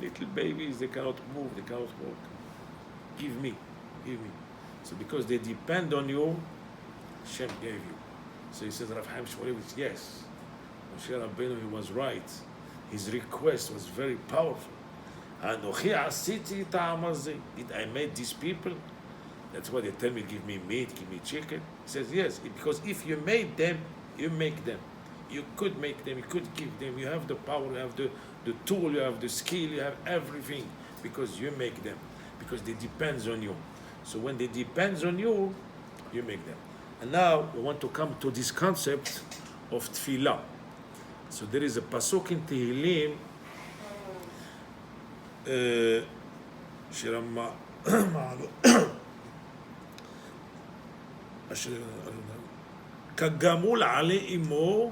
S1: Little babies, they cannot move, they cannot walk. Give me. So because they depend on you, Hashem gave you. So he says, Rav Chaim Shmulevitz, yes, Moshe Rabbeinu, he was right. His request was very powerful. Anochi asiti ta'am hazeh. Did I make these people? That's why they tell me, give me meat, give me chicken. He says, yes, because if you made them, you make them. You could make them, you could give them, you have the power, you have the tool, you have the skill, you have everything, because you make them, because they depends on you. So when they depends on you, you make them. And now we want to come to this concept of tefila. So there is a pasuk in Tehillim, כגמול עלי אמו,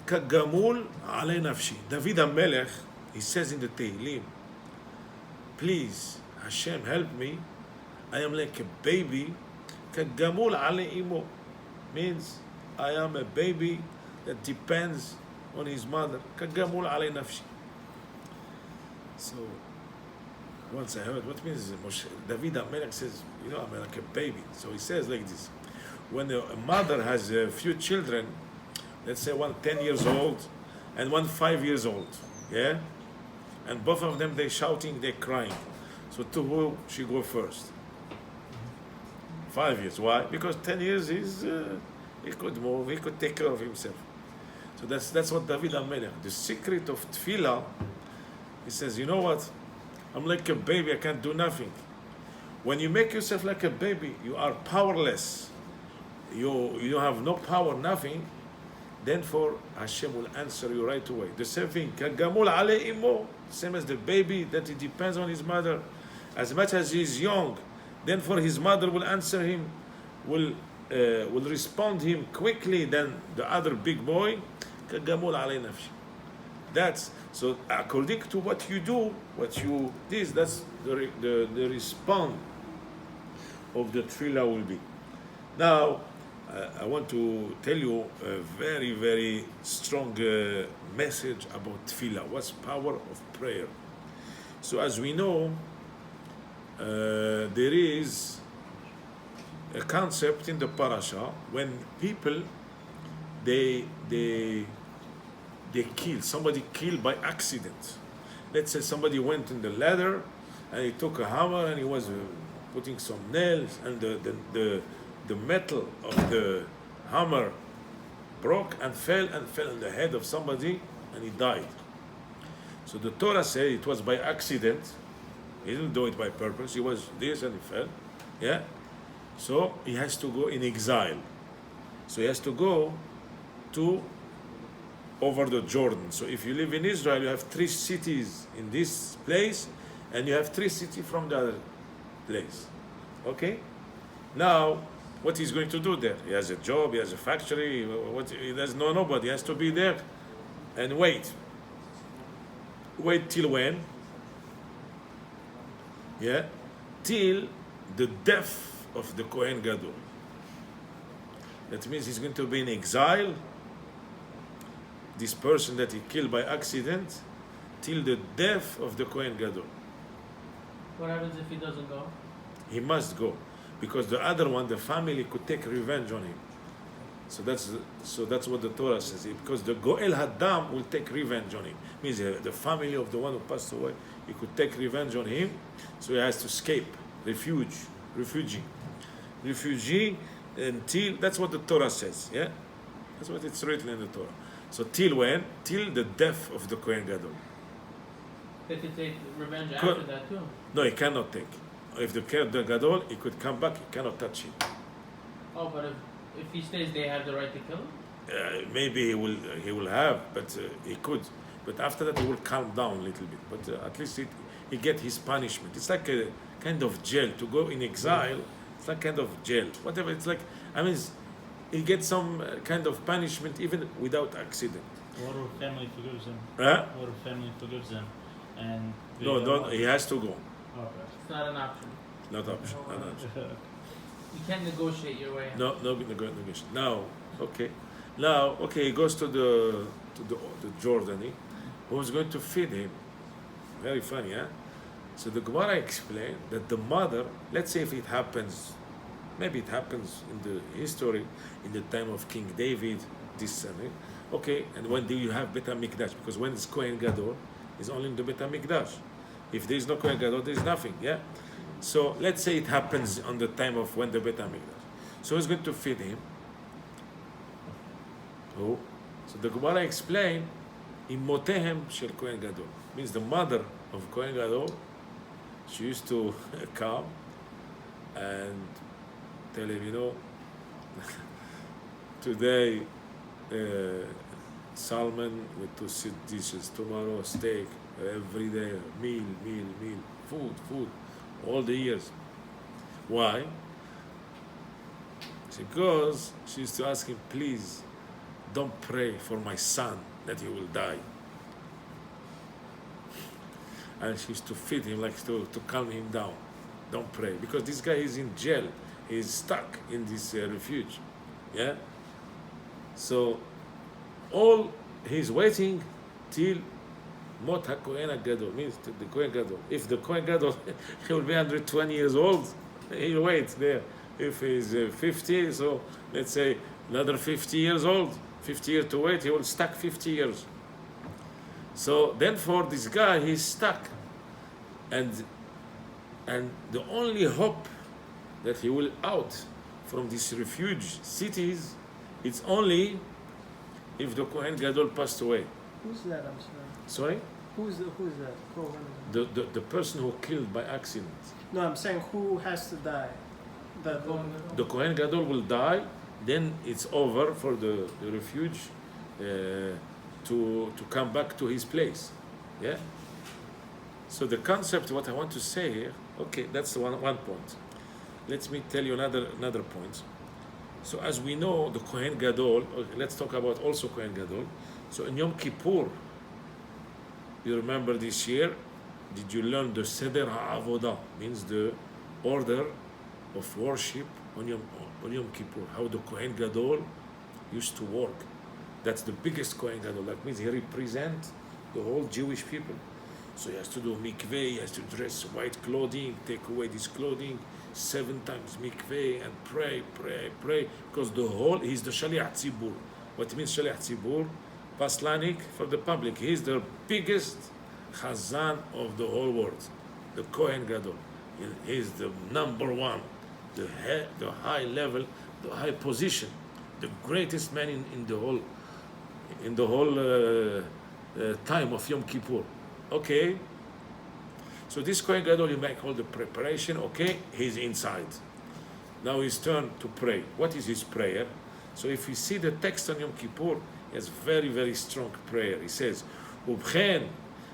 S1: כגמול עלי נפשי. David HaMelech, he says in the Tehillim, please, Hashem, help me. I am like a baby. כגמול עלי אמו means I am a baby that depends on his mother. כגמול עלי נפשי. So once I heard what means David HaMelech says, I'm like a baby. So he says like this. When a mother has a few children, let's say one 10 years old and one 5 years old, yeah? And both of them, they're shouting, they're crying. So to who she go first? 5 years. Why? Because 10 years he could move, he could take care of himself. So that's what David HaMelech, the secret of tefillah. He says, you know what? I'm like a baby, I can't do nothing. When you make yourself like a baby, you are powerless. You have no power, nothing. Then for Hashem will answer you right away. The same thing, كَالْجَمُولَ عَلَيْهِ إِمُّهُ, same as the baby that he depends on his mother. As much as he is young, then for his mother will answer him, will respond him quickly than the other big boy. كَالْجَمُولَ عَلَيْهِ نَفْسِ. That's so according to what you do, that's the response of the tefillah will be. Now, I want to tell you a very, very strong message about tefillah. What's power of prayer? So as we know, there is a concept in the parasha when people they kill somebody, killed by accident. Let's say somebody went in the ladder and he took a hammer and he was putting some nails, and the metal of the hammer broke and fell on the head of somebody and he died. So the Torah said it was by accident. He didn't do it by purpose. He was this and he fell. Yeah? So he has to go in exile. So he has to go to over the Jordan. So if you live in Israel, you have 3 cities in this place and you have 3 cities from the other place. Okay? Now, what he's going to do there? He has a job, he has a factory, there's nobody. He has to be there and wait. Wait till when? Yeah? Till the death of the Kohen Gadol. That means he's going to be in exile, this person that he killed by accident, till the death of the Kohen Gadol.
S4: What happens if he doesn't go?
S1: He must go, because the other one, the family, could take revenge on him. So that's what the Torah says. Because the Goel Haddam will take revenge on him. Means the family of the one who passed away, he could take revenge on him. So he has to escape, refugee, until, that's what the Torah says. Yeah, that's what it's written in the Torah. So till when? Till the death of the Kohen Gadol.
S4: They could take revenge after that too.
S1: No, he cannot take. If the Kohen Gadol, he could come back. He cannot touch him.
S4: Oh, but if he stays, they have the right to kill him?
S1: Maybe he will have, but he could. But after that, he will calm down a little bit. But at least he get his punishment. It's like a kind of jail. To go in exile, it's like kind of jail. Whatever. It's like, he gets some kind of punishment even without accident.
S6: What if family forgives him?
S1: Huh?
S6: What if family forgives him? And
S1: No, he has to go.
S6: Okay.
S4: It's not an option.
S1: Not option. Not option.
S4: You can't negotiate your way out.
S1: No negotiation. Now, he goes to the Jordan. Who's going to feed him? Very funny, huh? So the Gemara explained that the mother, let's say if it happens, maybe it happens in the history, in the time of King David, this son. Okay, and when do you have Bet HaMikdash? Because when it's Kohen Gadol, it's only in the Bet HaMikdash. If there is no Kohen Gadol, there is nothing, yeah? So let's say it happens on the time of when the Bet HaMikdash. So who's going to feed him? Who? So the Gemara explained, Imotehem shel Kohen Gadol. Means the mother of Kohen Gadol, she used to come and tell him, today salmon with 2 dishes, tomorrow steak, every day meal, food, all the years. Why? Because she used to ask him, please, don't pray for my son that he will die. And she used to feed him, like to calm him down. Don't pray. Because this guy is in jail. He is stuck in this refuge. Yeah? So, all he's waiting till Mot HaKohen Gadol, means the Kohen Gadol. If the Kohen Gadol, he will be 120 years old, he'll wait there. If he's 50, so let's say another 50 years old, 50 years to wait, he will stuck 50 years. So then for this guy, he's stuck. And the only hope that he will out from these refuge cities, it's only if the Kohen Gadol passed away.
S7: Who's that? I'm sorry.
S1: Sorry?
S7: Who's that?
S1: The person who killed by accident.
S7: No, I'm saying who has to die.
S1: The Kohen Gadol will die, then it's over for the refuge to come back to his place. Yeah? So the concept, what I want to say here, okay, that's one point. Let me tell you another point. So as we know, the Kohen Gadol, okay, let's talk about also Kohen Gadol. So in Yom Kippur, you remember this year, did you learn the Seder HaAvodah, means the order of worship on Yom Kippur, how the Kohen Gadol used to work. That's the biggest Kohen Gadol. That means he represents the whole Jewish people. So he has to do mikveh, he has to dress white clothing, take away this clothing, 7 times mikveh, and pray, because he's the Shaliach Tzibur. What means Shaliach Tzibur? Paslanik for the public. He's the biggest Chazan of the whole world, the Kohen Gadol. He's the number one, the high level, the high position, the greatest man in the whole time of Yom Kippur. Okay. So this Kohen Gadol, you make all the preparation. Okay, he's inside. Now his turn to pray. What is his prayer? So if you see the text on Yom Kippur, he has very, very strong prayer. He says, "Ubchen,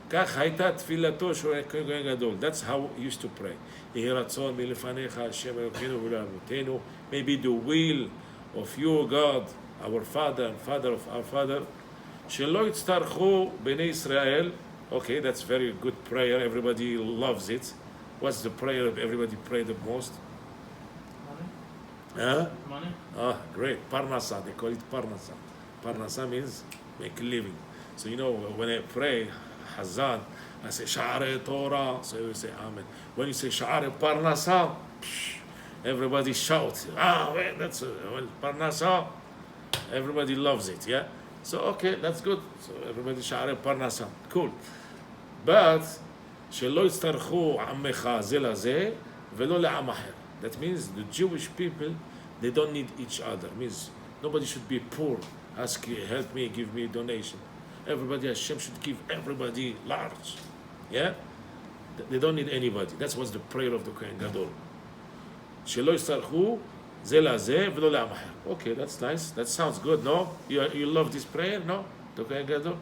S1: kach hayta tfilato shel Kohen Gadol." That's how he used to pray. Yehi ratzon milefanecha Hashem Elokeinu v'le'avotenu. Maybe the will of you, God, our Father and Father of our Father. Shelo yitztarchu bnei Israel. Okay, that's very good prayer. Everybody loves it. What's the prayer everybody pray the most?
S4: Money?
S1: Huh?
S4: Money?
S1: Ah, great. Parnasa. They call it Parnasa. Parnasa means make a living. So you know, when I pray Hazan, I say Sha'are Torah. So you say Amen. When you say Sha'are Parnasa, everybody shouts. Well, that's well, Parnasa. Everybody loves it. Yeah. So okay, that's good. So everybody Sha'are Parnasa. Cool. But שלא יצטרכו עמך זה לזה ולא לעם אחר. That means the Jewish people, they don't need each other. Means nobody should be poor. Ask, help me, give me a donation. Everybody, Hashem should give everybody large. Yeah? They don't need anybody. That's what's the prayer of the Kohen Gadol. שלא יצטרכו זה לזה ולא לעם אחר. Okay, that's nice. That sounds good, no? You love this prayer, no? The Kohen Gadol?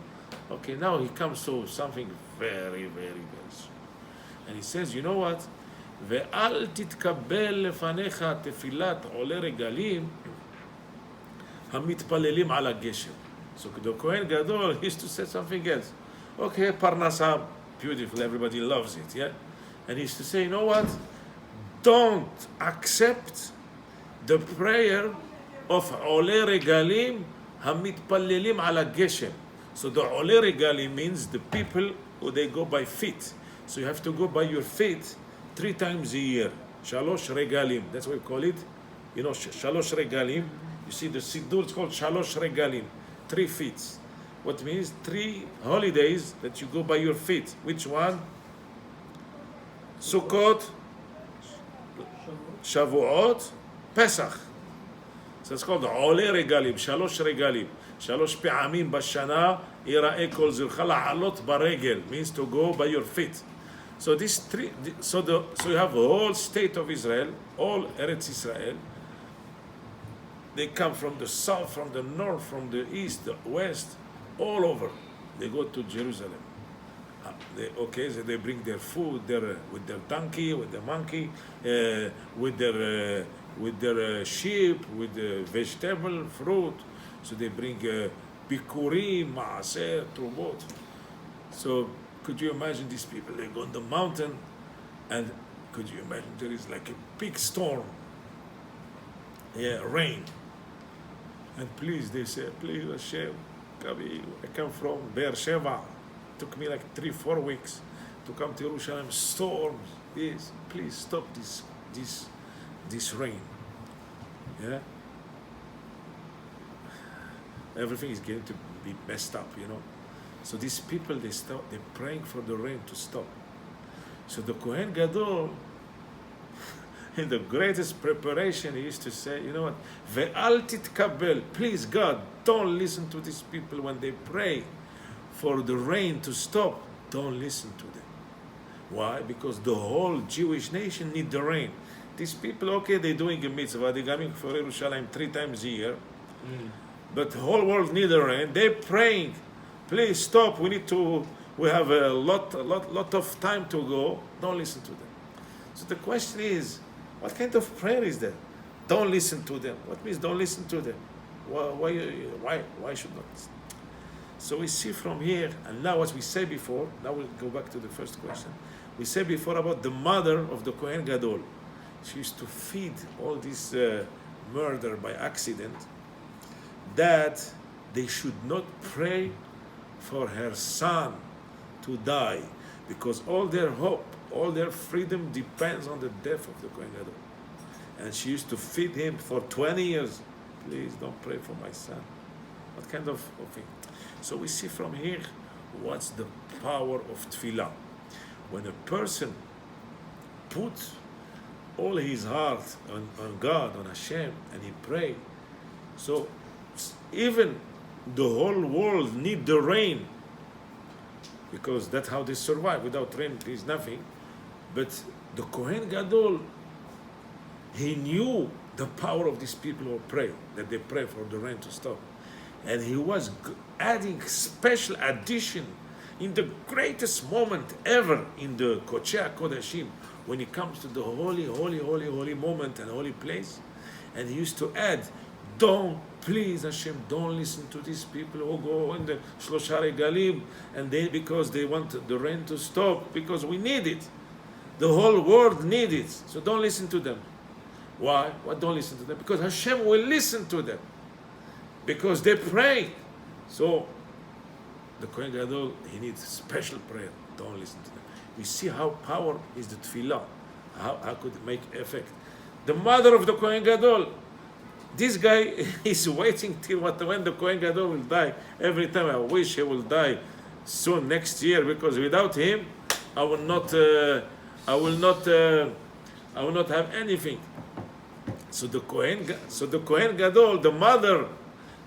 S1: Okay, now he comes to something very, very good. And he says, you know what? ואל תתקבל לפניך תפילת עולי רגלים המתפללים על הגשם. So the Kohen Gadol used to say something else. Okay, Parnasa, beautiful, everybody loves it, yeah? And he used to say, you know what? Don't accept the prayer of עולי רגלים המתפללים על הגשם. So the עולי רגלים means the people who they go by feet. So you have to go by your feet 3 times a year. Shalosh regalim. That's what we call it. You know, shalosh regalim. You see the siddur, it's called shalosh regalim. 3 feet. What means 3 holidays that you go by your feet. Which one? Sukkot, Shavuot, Pesach. So it's called עולי רגלים, 3 רגלים. 3 פעמים בשנה יראה כל זרחה לעלות ברגל. Means to go by your feet. So these 3, so you have the whole state of Israel, all Eretz Israel. They come from the south, from the north, from the east, the west, all over. They go to Jerusalem. So they bring their food, with their donkey, with the monkey, with their sheep, with the vegetable, fruit. So they bring bikurim, maaser, trubot. So could you imagine these people? They go on the mountain, and could you imagine there is like a big storm, rain. And please, they say, please Hashem, I come from Be'er Sheva. Took me like 3-4 weeks to come to Jerusalem. Storms, please stop this rain. Yeah. Everything is going to be messed up, you know. So these people, they're praying for the rain to stop. So the Kohen Gadol, in the greatest preparation, he used to say, you know what, ve'al titkabel, please God, don't listen to these people when they pray for the rain to stop. Don't listen to them. Why? Because the whole Jewish nation need the rain. These people, okay, they're doing a mitzvah, they're coming for Yerushalayim 3 times a year, but the whole world need the rain. They're praying, please stop. We have a lot of time to go. Don't listen to them. So the question is, what kind of prayer is that? Don't listen to them. What means don't listen to them? Why should not listen? So we see from here, and now what we said before, now we'll go back to the first question. We said before about the mother of the Kohen Gadol. She used to feed all this murder by accident, that they should not pray for her son to die, because all their hope, all their freedom depends on the death of the Kohen Gadol. And she used to feed him for 20 years. Please don't pray for my son. What kind of thing? So we see from here what's the power of tefillah. When a person puts all his heart on God, on Hashem, and he pray, so even the whole world need the rain, because that's how they survive. Without rain, there is nothing. But the Kohen Gadol, he knew the power of these people who pray, that they pray for the rain to stop. And he was adding special addition in the greatest moment ever in the Kodesh Kodashim, when it comes to the holy moment and holy place. And he used to add, please Hashem, don't listen to these people who go in the Shlosha Regalim, and because they want the rain to stop, because we need it. The whole world needs it. So don't listen to them. Why? Why don't listen to them? Because Hashem will listen to them. Because they pray. So the Kohen Gadol, he needs special prayer. Don't listen to them. We see how power is the tefillah. How could it make effect? The mother of the Kohen Gadol, this guy is waiting till when the Kohen Gadol will die. Every time I wish he will die soon next year, because without him, I will not have anything. So the Kohen Gadol, the mother,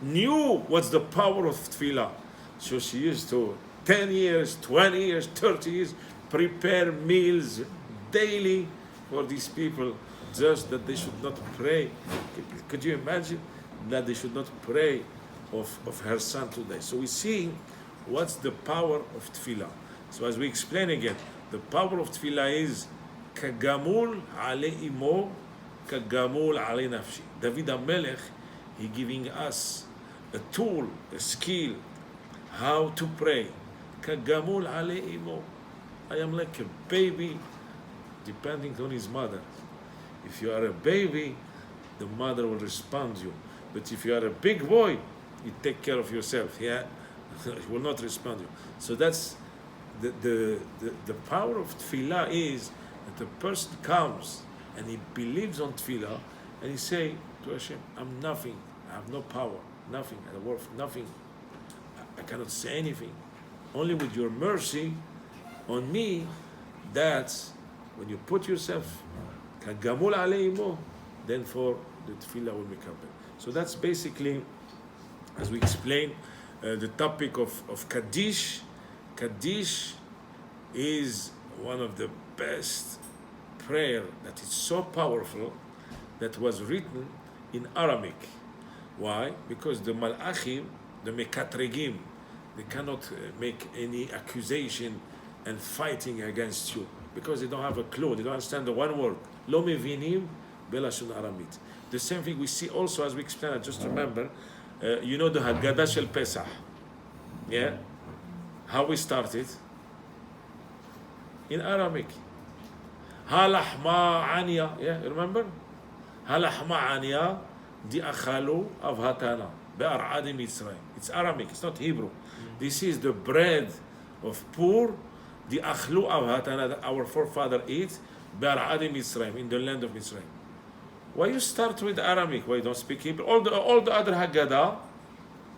S1: knew what's the power of tefillah. So she used to 10 years, 20 years, 30 years prepare meals daily for these people, just that they should not pray. Could you imagine that they should not pray of her son today? So we see what's the power of tefillah. So as we explain again, the power of tefillah is kagamul ale imo, kagamul ale nafshi. David HaMelech, he giving us a tool, a skill, how to pray. Kagamul ale imo. I am like a baby, depending on his mother. If you are a baby, the mother will respond to you. But if you are a big boy, you take care of yourself. Yeah, he will not respond to you. So that's the power of tefillah, is that a person comes and he believes on tefillah, and he say to Hashem, I'm nothing. I have no power, nothing. I'm worth nothing. I cannot say anything. Only with your mercy on me, that's when you put yourself kagamul aleimo, then for the tefillah will become better. So that's basically, as we explained, the topic of Kaddish. Kaddish is one of the best prayer that is so powerful, that was written in Aramaic. Why? Because the Malachim, the Mekatregim, they cannot make any accusation and fighting against you, because they don't have a clue, they don't understand the one word. Lo mevinim belashon aramit. The same thing we see also, as we explained, just remember, you know the Haggadah Shel Pesach. Yeah? How we started? In Aramaic. Halachma ania. Yeah, remember? Halachma ania di achalu avhatana be'ar'ad Mitzrayim. It's Aramaic, it's not Hebrew. This is the bread of poor, the achlu avhatana that our forefather eat, be'ar'ad Mitzrayim, in the land of Mitzrayim. Why you start with Aramaic? Why you don't speak Hebrew? All the other Haggadah,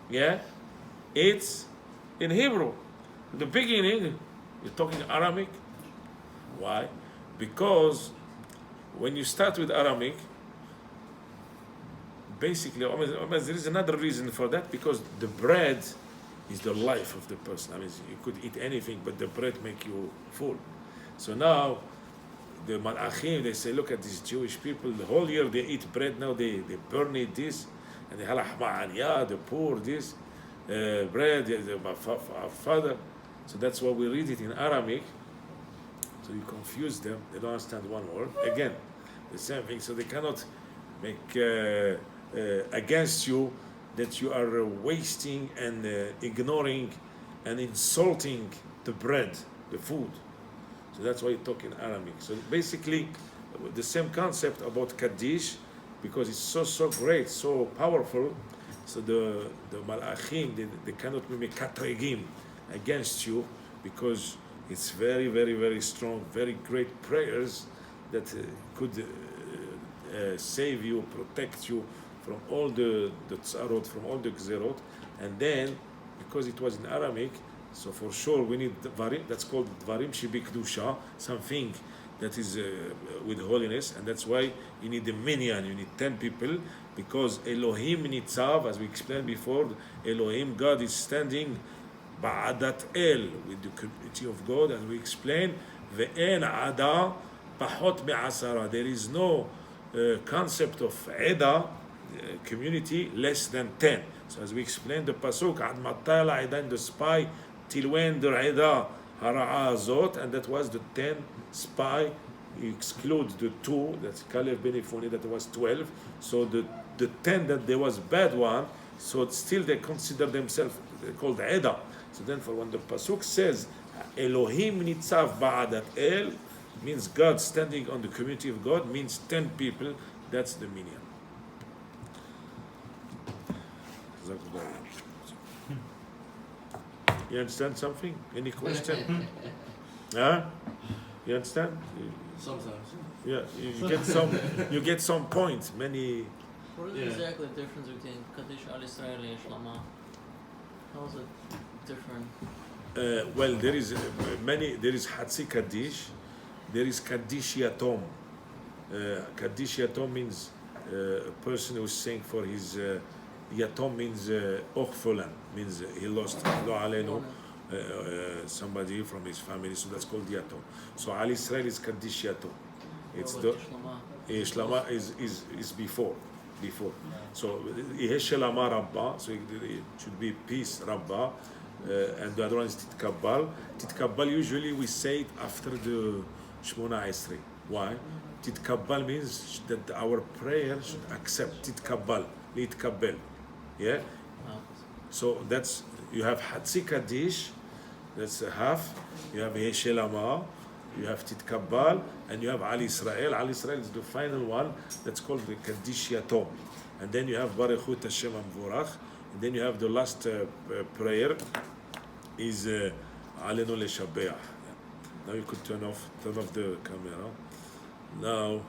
S1: yeah, it's in Hebrew. In the beginning, you're talking Aramaic. Why? Because when you start with Aramaic, basically, there is another reason for that, because the bread is the life of the person. I mean, you could eat anything, but the bread make you full. So now, the Malachim, they say, look at these Jewish people, the whole year they eat bread, now they burn it this, and they halach ma'aliyah, the poor, this, bread, our father. So that's why we read it in Aramaic. So you confuse them, they don't understand one word. Again, the same thing, so they cannot make against you that you are wasting and ignoring and insulting the bread, the food. So that's why you talk in Aramaic. So basically, the same concept about Kaddish, because it's so great, so powerful. So the Malachim, they cannot be katregim against you, because it's very strong, very great prayers that could save you, protect you from all the tzarot, from all the gzerot. And then, because it was in Aramaic, so for sure we need dvarim, that's called dvarim shebikdusha, something that is with holiness, and that's why you need a minyan, you need 10 people, because Elohim nitzav, as we explained before, Elohim, God is standing ba'adat el, with the community of God, and we explained, ve'en ada pachot me'asara, there is no concept of eda, community, less than 10. So as we explained the pasuk, ad matay la'eda, in the spy, till when the eda hara'a zot, and that was the 10 spy, you exclude the 2, that's Kalev ben Yefune, that was 12, so the 10 that there was bad one, so still they consider themselves called eda. So then for when the pasuk says Elohim nitzav ba'adat el, means God standing on the community of God, means 10 people, that's the minyan. You understand something? Any question? Huh? You understand?
S5: Sometimes.
S1: Yeah, you get some points. Many.
S3: What is
S5: Yeah.
S3: exactly the difference between Kaddish al Israel and Shlama? How is it different?
S1: Well, there is many. There is Hatzi Kaddish. There is Kaddish Yatom. Kaddish Yatom means a person who is saying for his Yatom means Ochfolan, means he lost Lo Alenu, somebody from his family, so that's called Yatom. So Al Israel is Kaddish Yatom. It's
S3: What
S1: the
S3: about
S1: Shlama
S3: Shlama?
S1: is before. So Yehesh Shelama Rabba, so it should be peace Rabba, and the other one is Titkabbal. Titkabbal usually we say it after the Shmona Esrei. Why? Titkabbal means that our prayer should accept. Titkabbal, Litkabbel. Yeah? So that's, you have Hatzi Kaddish, that's a half. You have Yeshelama, you have Titkabbal, and you have Al Israel. Al Israel is the final one, that's called the Kaddish Yatom. And then you have Barechut Hashem Amvorach. And then you have the last prayer is Alenu Leshabeach. Now you could turn off the camera. Now